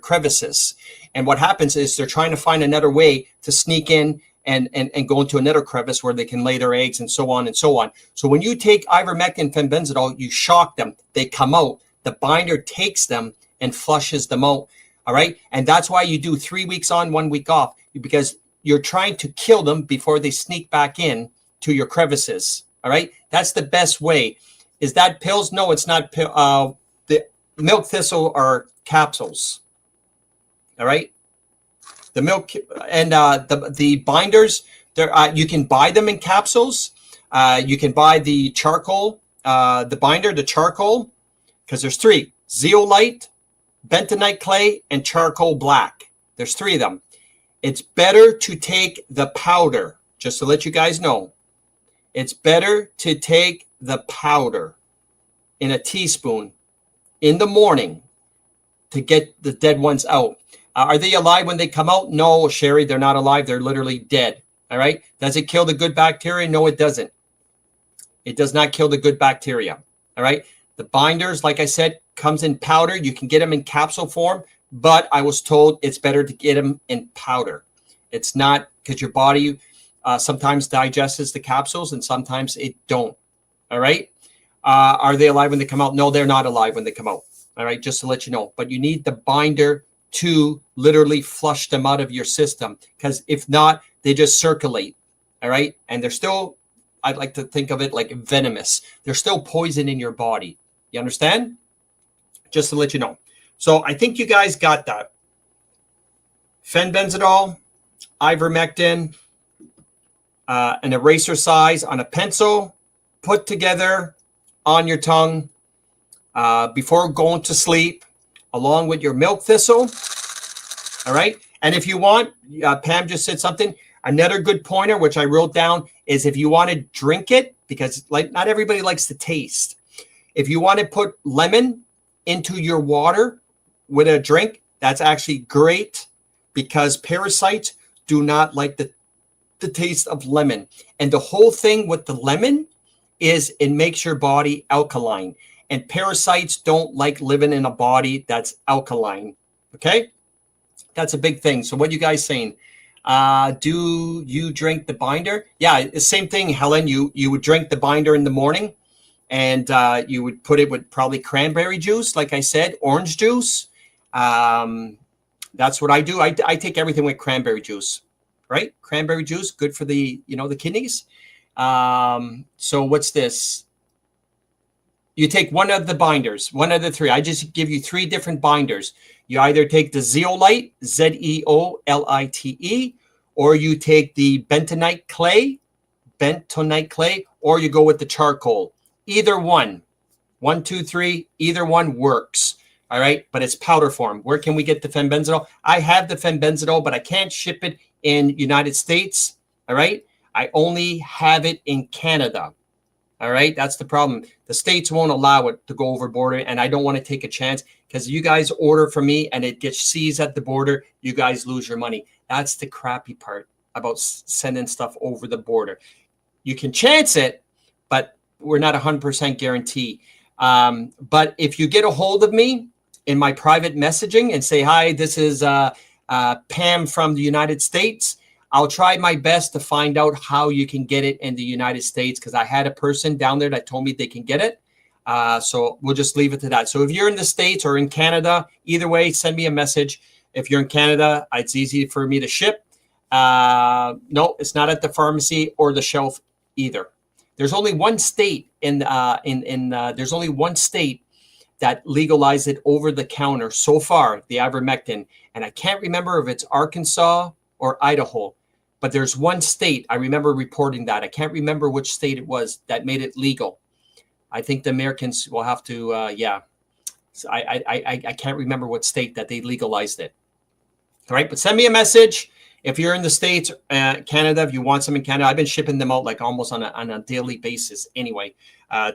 crevices. And what happens is they're trying to find another way to sneak in and go into another crevice where they can lay their eggs, and so on and so on. So when you take ivermectin and fenbendazole, you shock them. They come out. The binder takes them and flushes them out. All right. And that's why you do 3 weeks on, 1 week off, because you're trying to kill them before they sneak back in to your crevices. All right. That's the best way. Is that pills? No, it's not. The milk thistle are capsules. All right. The milk and the binders, you can buy them in capsules. You can buy the charcoal, the binder, the charcoal, because there's 3: zeolite, bentonite clay, and charcoal black. There's 3 of them. It's better to take the powder, just to let you guys know. It's better to take the powder in a teaspoon in the morning to get the dead ones out. Are they alive when they come out? No, Sherry, they're not alive. They're literally dead. All right. Does it kill the good bacteria? No, it doesn't. It does not kill the good bacteria. All right. The binders, like I said, comes in powder. You can get them in capsule form, but I was told it's better to get them in powder. It's not, because your body sometimes digests the capsules and sometimes it don't. All right. Are they alive when they come out? No, they're not alive when they come out. All right. Just to let you know, but you need the binder to literally flush them out of your system, because if not, they just circulate. All right. And they're still, I'd like to think of it like venomous. They're still poison in your body. You understand? Just to let you know. So I think you guys got that. Fenbendazole, ivermectin, an eraser size on a pencil, put together on your tongue before going to sleep, along with your milk thistle. All right. And if you want, Pam just said something. Another good pointer, which I wrote down, is if you want to drink it, because like not everybody likes the taste. If you want to put lemon into your water with a drink, that's actually great, because parasites do not like the taste of lemon. And the whole thing with the lemon is it makes your body alkaline. And parasites don't like living in a body that's alkaline. Okay? That's a big thing. So what are you guys saying? Do you drink the binder? Yeah, the same thing, Helen. You would drink the binder in the morning, and you would put it with probably cranberry juice, like I said, orange juice. That's what I do. I take everything with cranberry juice, right? Cranberry juice, good for the kidneys. So what's this? You take one of the binders, one of the 3. I just give you 3 different binders. You either take the zeolite, Z-E-O-L-I-T-E, or you take the bentonite clay, or you go with the charcoal. Either one, 1, 2, 3, either one works. All right. But it's powder form. Where can we get the fenbendazole? I have the fenbendazole, but I can't ship it in United States. All right. I only have it in Canada. All right. That's the problem. The States won't allow it to go over border, and I don't want to take a chance, because you guys order from me and it gets seized at the border. You guys lose your money. That's the crappy part about sending stuff over the border. You can chance it, but we're not 100% guarantee. But if you get a hold of me in my private messaging and say, hi, this is Pam from the United States. I'll try my best to find out how you can get it in the United States, because I had a person down there that told me they can get it. So we'll just leave it to that. So if you're in the States or in Canada, either way, send me a message. If you're in Canada, it's easy for me to ship. No, it's not at the pharmacy or the shelf either. There's only one state there's only one state that legalized it over the counter so far, the ivermectin. And I can't remember if it's Arkansas or Idaho, but there's one state. I remember reporting that. I can't remember which state it was that made it legal. I think the Americans will have to, So I can't remember what state that they legalized it. All right, but send me a message. If you're in the States, Canada, if you want some in Canada, I've been shipping them out like almost on a daily basis anyway,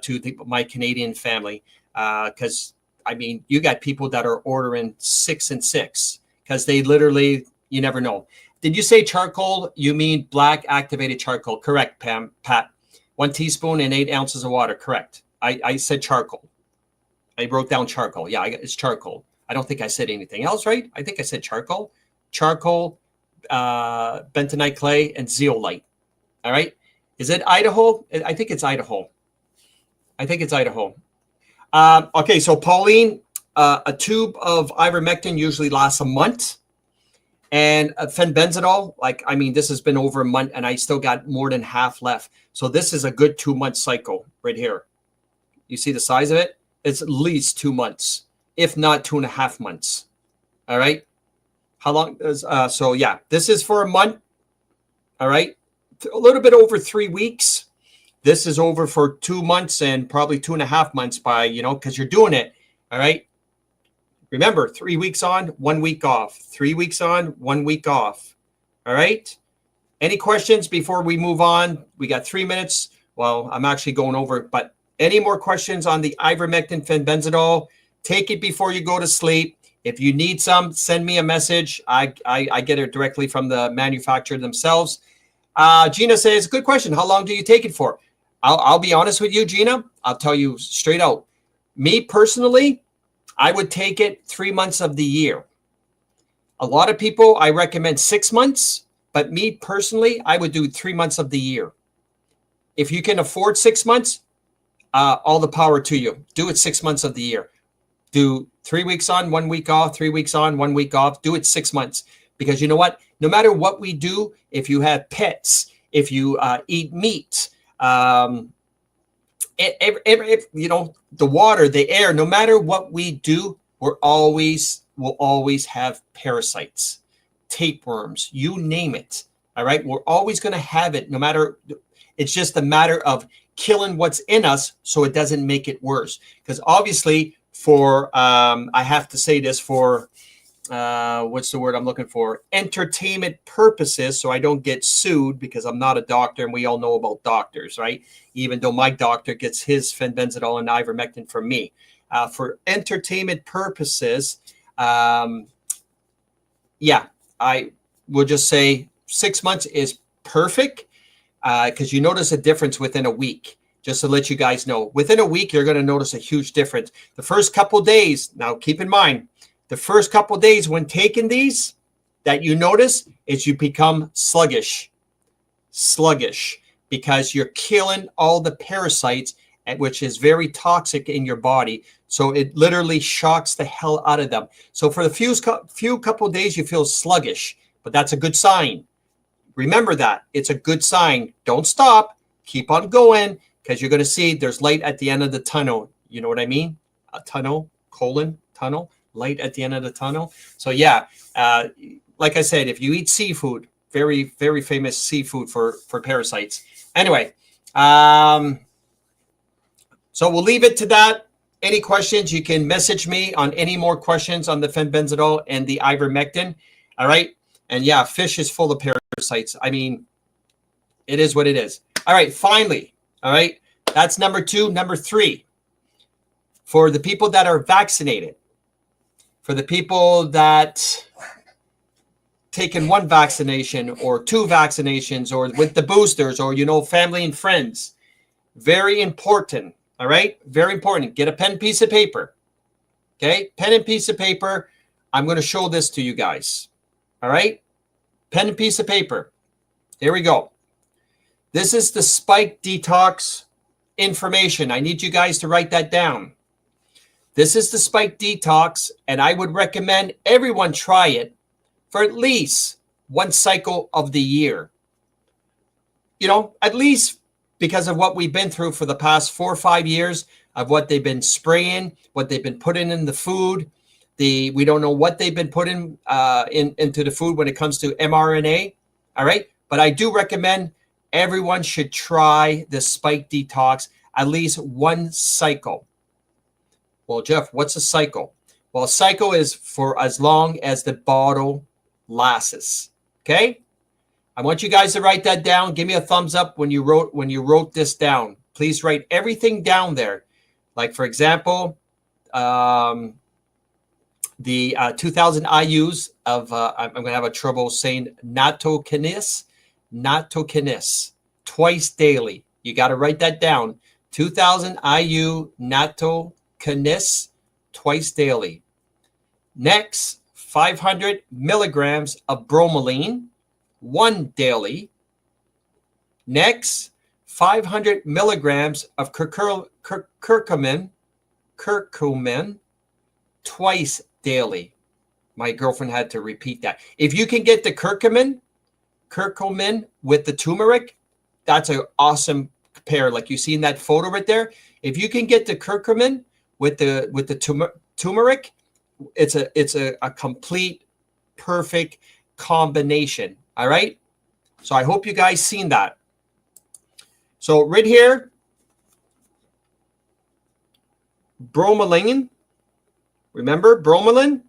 to my Canadian family. Because, I mean, you got people that are ordering 6 and 6 because they literally, you never know. Did you say charcoal? You mean black activated charcoal? Correct, Pat. 1 teaspoon and 8 ounces of water. Correct. I said charcoal. I wrote down charcoal. Yeah, it's charcoal. I don't think I said anything else, right? I think I said charcoal. Charcoal, bentonite clay, and zeolite. All right. Is it Idaho? I think it's Idaho. Okay, so Pauline, a tube of ivermectin usually lasts a month. And fenbendazole, this has been over a month and I still got more than half left. So this is a good 2-month cycle right here. You see the size of it? It's at least 2 months, if not 2.5 months. All right. How long does, this is for a month. All right. A little bit over 3 weeks. This is over for 2 months and probably 2.5 months because you're doing it. All right. Remember, 3 weeks on, 1 week off. 3 weeks on, 1 week off. All right. Any questions before we move on? We got 3 minutes. Well, I'm actually going over it, but any more questions on the ivermectin fenbendazole? Take it before you go to sleep. If you need some, send me a message. I get it directly from the manufacturer themselves. Gina says, good question. How long do you take it for? I'll be honest with you, Gina. I'll tell you straight out. Me personally, I would take it 3 months of the year. A lot of people, I recommend 6 months, but me personally, I would do 3 months of the year. If you can afford 6 months, all the power to you. Do it 6 months of the year. Do 3 weeks on, 1 week off, 3 weeks on, 1 week off. Do it 6 months. Because you know what? No matter what we do, if you have pets, if you eat meat, the water, the air, no matter what we do, we'll always have parasites, tapeworms, you name it. All right. We're always going to have it, no matter. It's just a matter of killing what's in us so it doesn't make it worse. Because obviously I have to say this for, what's the word I'm looking for? Entertainment purposes. So I don't get sued because I'm not a doctor and we all know about doctors, right? Even though my doctor gets his fenbendazole and ivermectin from me. For entertainment purposes, I will just say 6 months is perfect because you notice a difference within a week. Just to let you guys know, within a week, you're going to notice a huge difference. The first couple of days, now keep in mind, the first couple of days when taking these, that you notice is you become sluggish, because you're killing all the parasites, which is very toxic in your body. So it literally shocks the hell out of them. So for the few couple of days, you feel sluggish, but that's a good sign. Remember that. It's a good sign. Don't stop. Keep on going. Because you're going to see there's light at the end of the tunnel. You know what I mean? A tunnel, tunnel, light at the end of the tunnel. So yeah, like I said, if you eat seafood, very, very famous seafood for parasites. Anyway, so we'll leave it to that. Any questions, you can message me on any more questions on the fenbendazole and the ivermectin. All right. And yeah, fish is full of parasites. I mean, it is what it is. All right, finally. All right, that's number 2. Number 3, for the people that are vaccinated, for the people that taken 1 vaccination or 2 vaccinations or with the boosters or, family and friends, very important. All right, very important. Get a pen, piece of paper. Okay, pen and piece of paper. I'm going to show this to you guys. All right, pen and piece of paper. Here we go. This is the Spike Detox information. I need you guys to write that down. This is the Spike Detox, and I would recommend everyone try it for at least one cycle of the year. You know, at least because of what we've been through for the past 4 or 5 years of what they've been spraying, what they've been putting in the food. We don't know what they've been putting into the food when it comes to mRNA. All right. But I do recommend everyone should try the Spike Detox at least one cycle. Well, Jeff, what's a cycle? Well, a cycle is for as long as the bottle lasts. Okay. I want you guys to write that down. Give me a thumbs up when you wrote this down. Please write everything down there. Like, for example, the 2,000 IUs of, I'm going to have a trouble saying nattokinase, twice daily. You got to write that down. 2,000 IU nattokinase twice daily. Next, 500 milligrams of bromelain, one daily. Next, 500 milligrams of curcumin, twice daily. My girlfriend had to repeat that. If you can get the curcumin with the turmeric, that's an awesome pair. Like you see in that photo right there. If you can get the curcumin with the turmeric, it's a complete perfect combination. All right. So I hope you guys seen that. So right here, bromelain. Remember bromelain?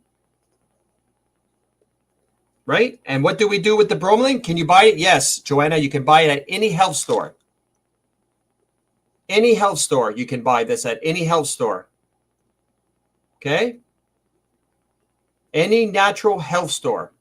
Right? And what do we do with the bromelain? Can you buy it? Yes, Joanna, you can buy it at any health store. Any health store, you can buy this at any health store. Okay? Any natural health store.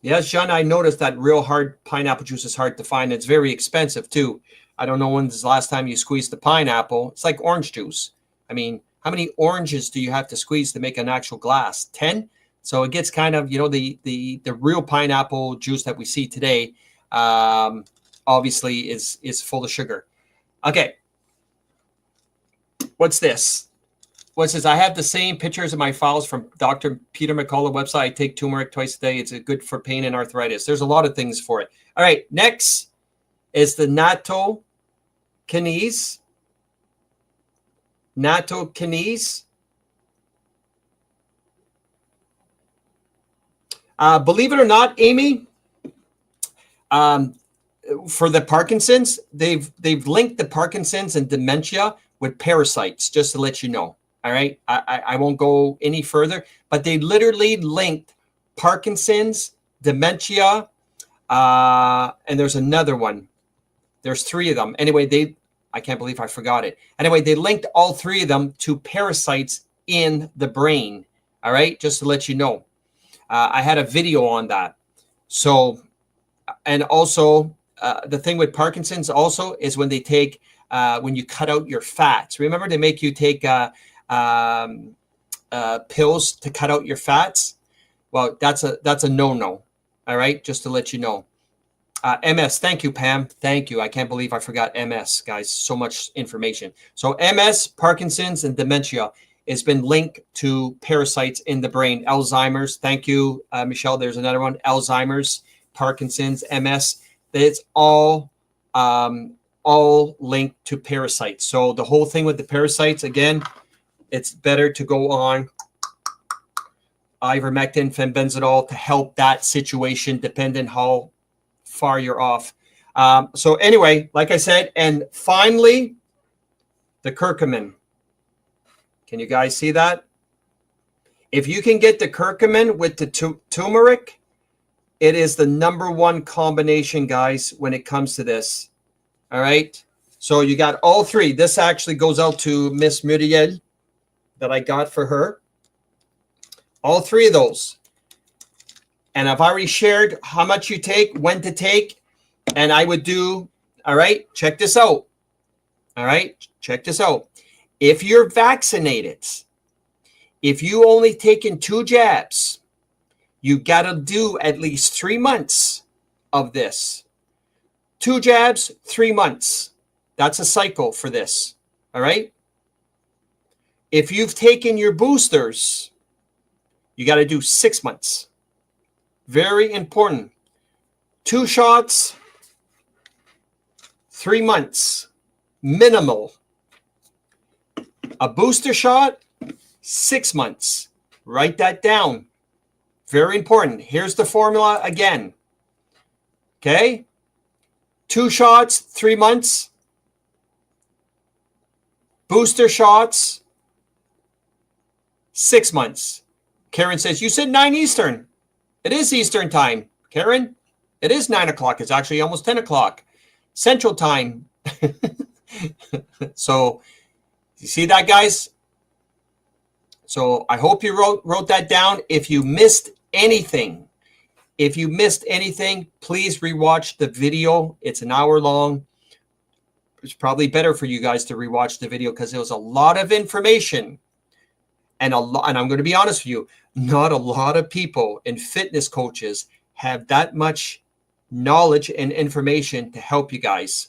Yes, John, I noticed that real hard pineapple juice is hard to find. It's very expensive too. I don't know when's the last time you squeezed the pineapple. It's like orange juice. I mean, how many oranges do you have to squeeze to make an actual glass? 10? So it gets kind of, you know, the real pineapple juice that we see today, obviously is full of sugar. Okay. What's this? What's this? I have the same pictures in my files from Dr. Peter McCullough website. I take turmeric twice a day. It's good for pain and arthritis. There's a lot of things for it. All right. Next is the nattokinase. Believe it or not, Amy, for the Parkinson's, they've linked the Parkinson's and dementia with parasites, just to let you know. All right. I won't go any further, but they literally linked Parkinson's, dementia, and there's another one. There's 3 of them. Anyway, I can't believe I forgot it. Anyway, they linked all 3 of them to parasites in the brain. All right. Just to let you know. I had a video on that. So, and also the thing with Parkinson's also is when they take, when you cut out your fats. Remember, they make you take pills to cut out your fats. Well, that's a no-no. All right, just to let you know. MS, thank you, Pam. Thank you. I can't believe I forgot MS, guys. So much information. So MS, Parkinson's, and dementia has been linked to parasites in the brain. Alzheimer's, thank you, Michelle. There's another one. Alzheimer's, Parkinson's, MS. It's all linked to parasites. So the whole thing with the parasites, again, it's better to go on ivermectin, fenbenzidol to help that situation, depending how far you're off. So anyway, like I said, and finally, the curcumin. Can you guys see that? If you can get the curcumin with the turmeric, it is the #1 combination, guys, when it comes to this. All right. So you got all 3. This actually goes out to Miss Muriel that I got for her. All 3 of those. And I've already shared how much you take, when to take, and I would do, all right, check this out. All right, check this out. If you're vaccinated, if you only taken 2 jabs, you got to do at least 3 months of this. 2 jabs, 3 months. That's a cycle for this. All right. If you've taken your boosters, you got to do 6 months. Very important. 2 shots, 3 months. Minimal. A booster shot, 6 months. Write that down. Very important. Here's the formula again. Okay. 2 shots, 3 months. Booster shots, 6 months. Karen says, you said 9 Eastern. It is Eastern time. Karen, it is 9 o'clock. It's actually almost 10 o'clock. Central time. So, you see that, guys? So, I hope you wrote that down. If you missed anything, please rewatch the video. It's an hour long. It's probably better for you guys to rewatch the video because there was a lot of information. And I'm going to be honest with you, not a lot of people and fitness coaches have that much knowledge and information to help you guys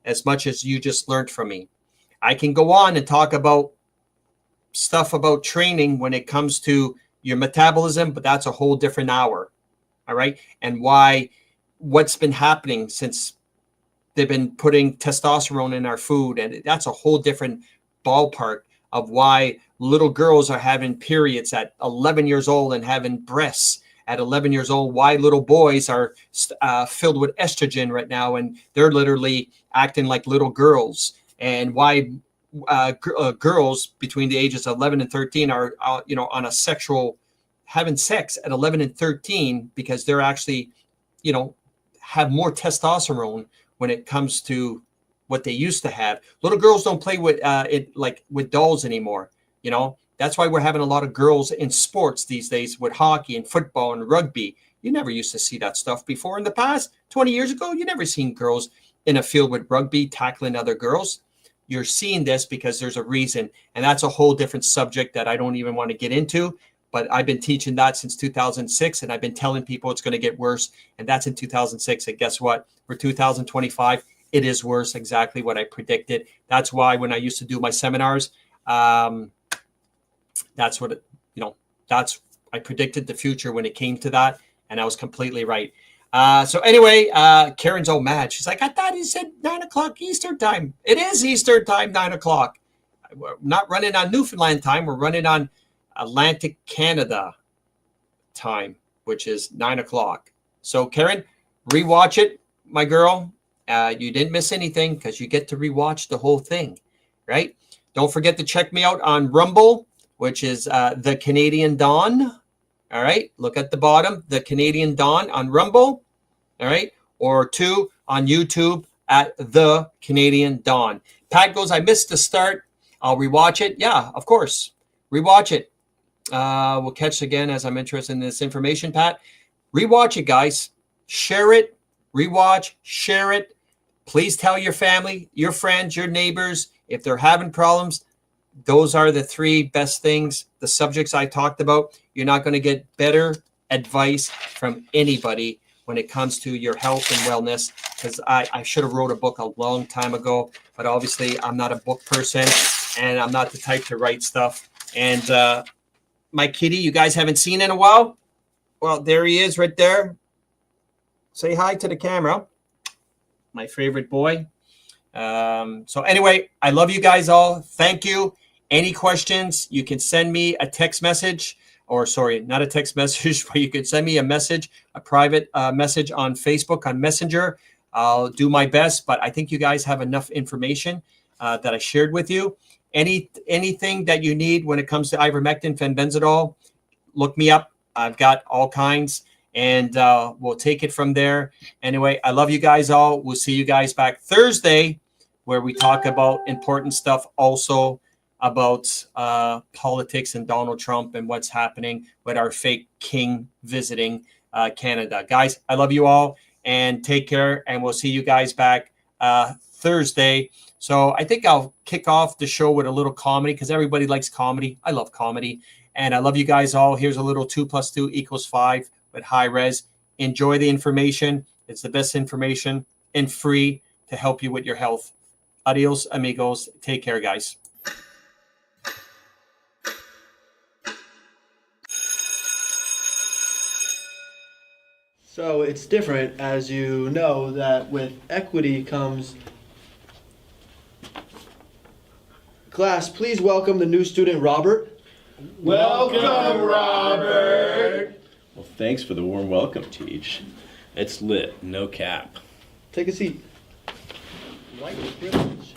as much as you just learned from me. I can go on and talk about stuff about training when it comes to your metabolism, but that's a whole different hour. All right. And what's been happening since they've been putting testosterone in our food. And that's a whole different ballpark of why little girls are having periods at 11 years old and having breasts at 11 years old, why little boys are filled with estrogen right now and they're literally acting like little girls, and why girls between the ages of 11 and 13 are on a sexual having sex at 11 and 13 because they're actually have more testosterone when it comes to what they used to have. Little girls don't play with with dolls anymore. That's why we're having a lot of girls in sports these days with hockey and football and rugby. You never used to see that stuff before in the past. 20 years ago, you never seen girls in a field with rugby tackling other girls. You're seeing this because there's a reason. And that's a whole different subject that I don't even want to get into. But I've been teaching that since 2006, and I've been telling people it's going to get worse. And that's in 2006. And guess what? For 2025, it is worse. Exactly what I predicted. That's why when I used to do my seminars, that's what I predicted the future when it came to that, and I was completely right. So anyway, Karen's all mad. She's like, I thought he said 9 o'clock Eastern time. It is Eastern time, 9 o'clock. We're not running on Newfoundland time. We're running on Atlantic Canada time, which is 9 o'clock. So Karen, rewatch it, my girl. You didn't miss anything because you get to rewatch the whole thing, right? Don't forget to check me out on Rumble, which is The Canadian Don. All right. Look at the bottom, The Canadian Don on Rumble. All right. Or 2 on YouTube at The Canadian Don. Pat goes, I missed the start. I'll rewatch it. Yeah, of course. Rewatch it. We'll catch again as I'm interested in this information, Pat. Rewatch it, guys. Share it. Rewatch. Share it. Please tell your family, your friends, your neighbors, if they're having problems. Those are the 3 best things, the subjects I talked about. You're not going to get better advice from anybody when it comes to your health and wellness, because I should have wrote a book a long time ago, but obviously I'm not a book person and I'm not the type to write stuff. And my kitty, you guys haven't seen in a while. Well, there he is right there. Say hi to the camera. My favorite boy. So anyway, I love you guys all. Thank you. Any questions, you can send me a text message, or sorry, not a text message, but you can send me a message, a private message on Facebook, on Messenger. I'll do my best, but I think you guys have enough information that I shared with you. Anything that you need when it comes to ivermectin, fenbenzidol, look me up. I've got all kinds, and we'll take it from there. Anyway, I love you guys all. We'll see you guys back Thursday, where we talk about important stuff also about politics and Donald Trump and what's happening with our fake king visiting Canada. Guys, I love you all, and take care, and we'll see you guys back Thursday. So I think I'll kick off the show with a little comedy because everybody likes comedy. I love comedy. And I love you guys all. Here's a little 2 + 2 = 5 with high res. Enjoy the information. It's the best information and free to help you with your health. Adios, amigos. Take care, guys. So it's different, as you know, that with equity comes... Class, please welcome the new student, Robert. Welcome, Robert! Well, thanks for the warm welcome, Teach. It's lit, no cap. Take a seat. White privilege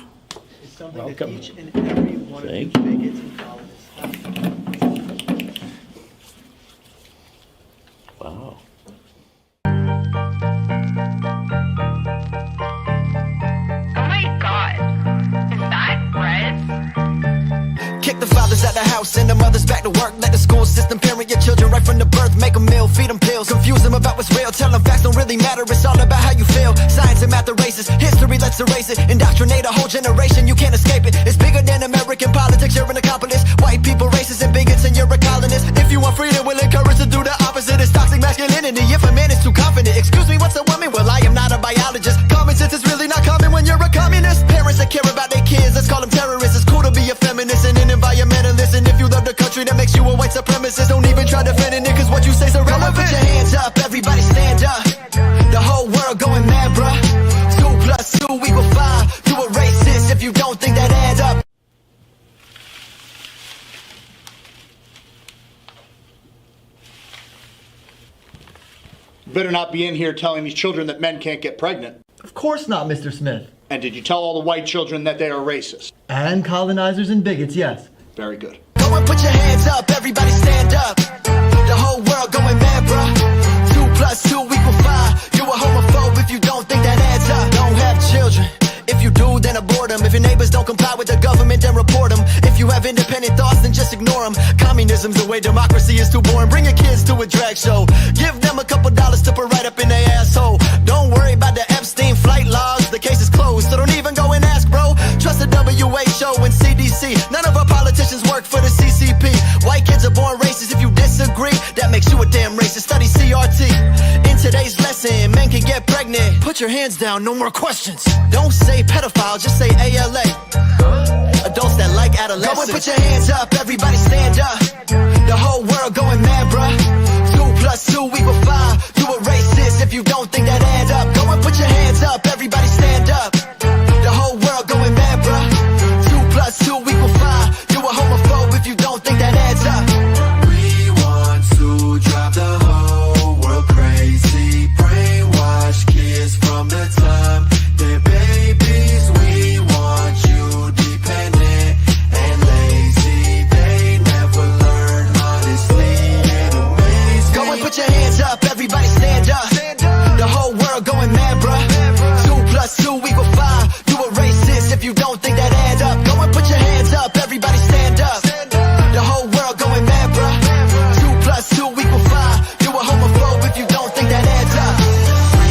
is something Welcome. that each and every one of you Thank you. bigots and colonists have. Wow. Oh my god. Is that bread? Kick the fathers out the house, send the mothers back to work. Let the school system parent your children right from the birth. Make them meal, feed them pills, confuse them about what's real. Tell them facts don't really matter, it's all about how you feel. Science and math erases, history let's erase it. Indoctrinate a whole generation, you can't escape it. It's bigger than American politics, you're an accomplice. White people, racists and bigots, and you're a colonist. If you want freedom, we'll encourage to do the opposite. It's toxic masculinity, if a man is too confident. Excuse me, what's a woman? Well, I am not a biologist. Common sense is really not common when you're a communist. Parents that care about their kids, let's call them terrorists. It's cool to be a feminist and an environmentalist. And if you love the country, that makes you a white supremacist. Don't even try defending it, cause what you say's irrelevant. Put your hands up, everybody stand up. The whole world going mad, bruh. 2 + 2 = 5. You a racist if you don't think that adds up. You better not be in here telling these children that men can't get pregnant. Of course not, Mr. Smith. And did you tell all the white children that they are racist? And colonizers and bigots, yes. Very good. Go and put your hands up, everybody stand up. The whole world going mad, bruh. 2 + 2 = 5. You a homophobe if you don't think that adds up. Don't have children. If you do, then abort them. If your neighbors don't comply with the government, then report them. If you have independent thoughts, then just ignore them. Communism's the way, democracy is too boring. Bring your kids to a drag show. Give them a couple dollars to put right up in their asshole. Don't worry about the Epstein flight logs. The case is closed, so don't even go and ask, bro. Trust the WHO and CDC. None of our politicians work for the CCP. White kids are born racist. If you disagree, that makes you a damn racist. Study CRT. In today's lesson, men can get pregnant. Put your hands down, no more questions. Don't say pedophile, just say ALA. Adults that like adolescents. Go and put your hands up, everybody stand up. The whole world going mad, bruh. 2 + 2 = 5. You a racist if you don't think that adds up. Go and put your hands up, everybody stand up. The whole world going mad, bruh. 2 + 2 = 5. You a homophobe if you don't think that adds up. We want to drive the whole world crazy. Brainwash kids from the time they're babies. We want you dependent and lazy. They never learn honestly and amazing. Go and put your hands up, everybody stand up. The whole world going mad, bruh. 2 + 2 = 5. You a racist if you don't think that adds up. Go and put your hands up, everybody stand up. The whole world going mad, bruh. 2 + 2 = 5. You a homophobe if you don't think that adds up.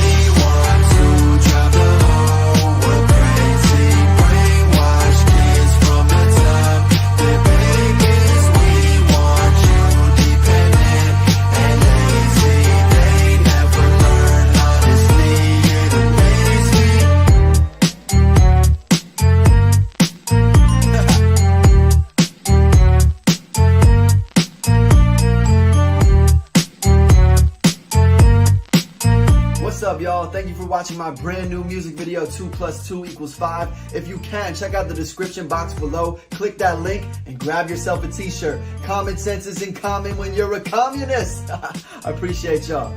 We want to drive the whole world crazy. Brainwash kids from the time they're babies. We want you dependent and lazy. They never learn honestly, it amazes me. What's up, y'all? Thank you for watching my brand new music video, 2 + 2 = 5. If you can, check out the description box below. Click that link and grab yourself a t-shirt. Common sense isn't common when you're a communist. I appreciate y'all.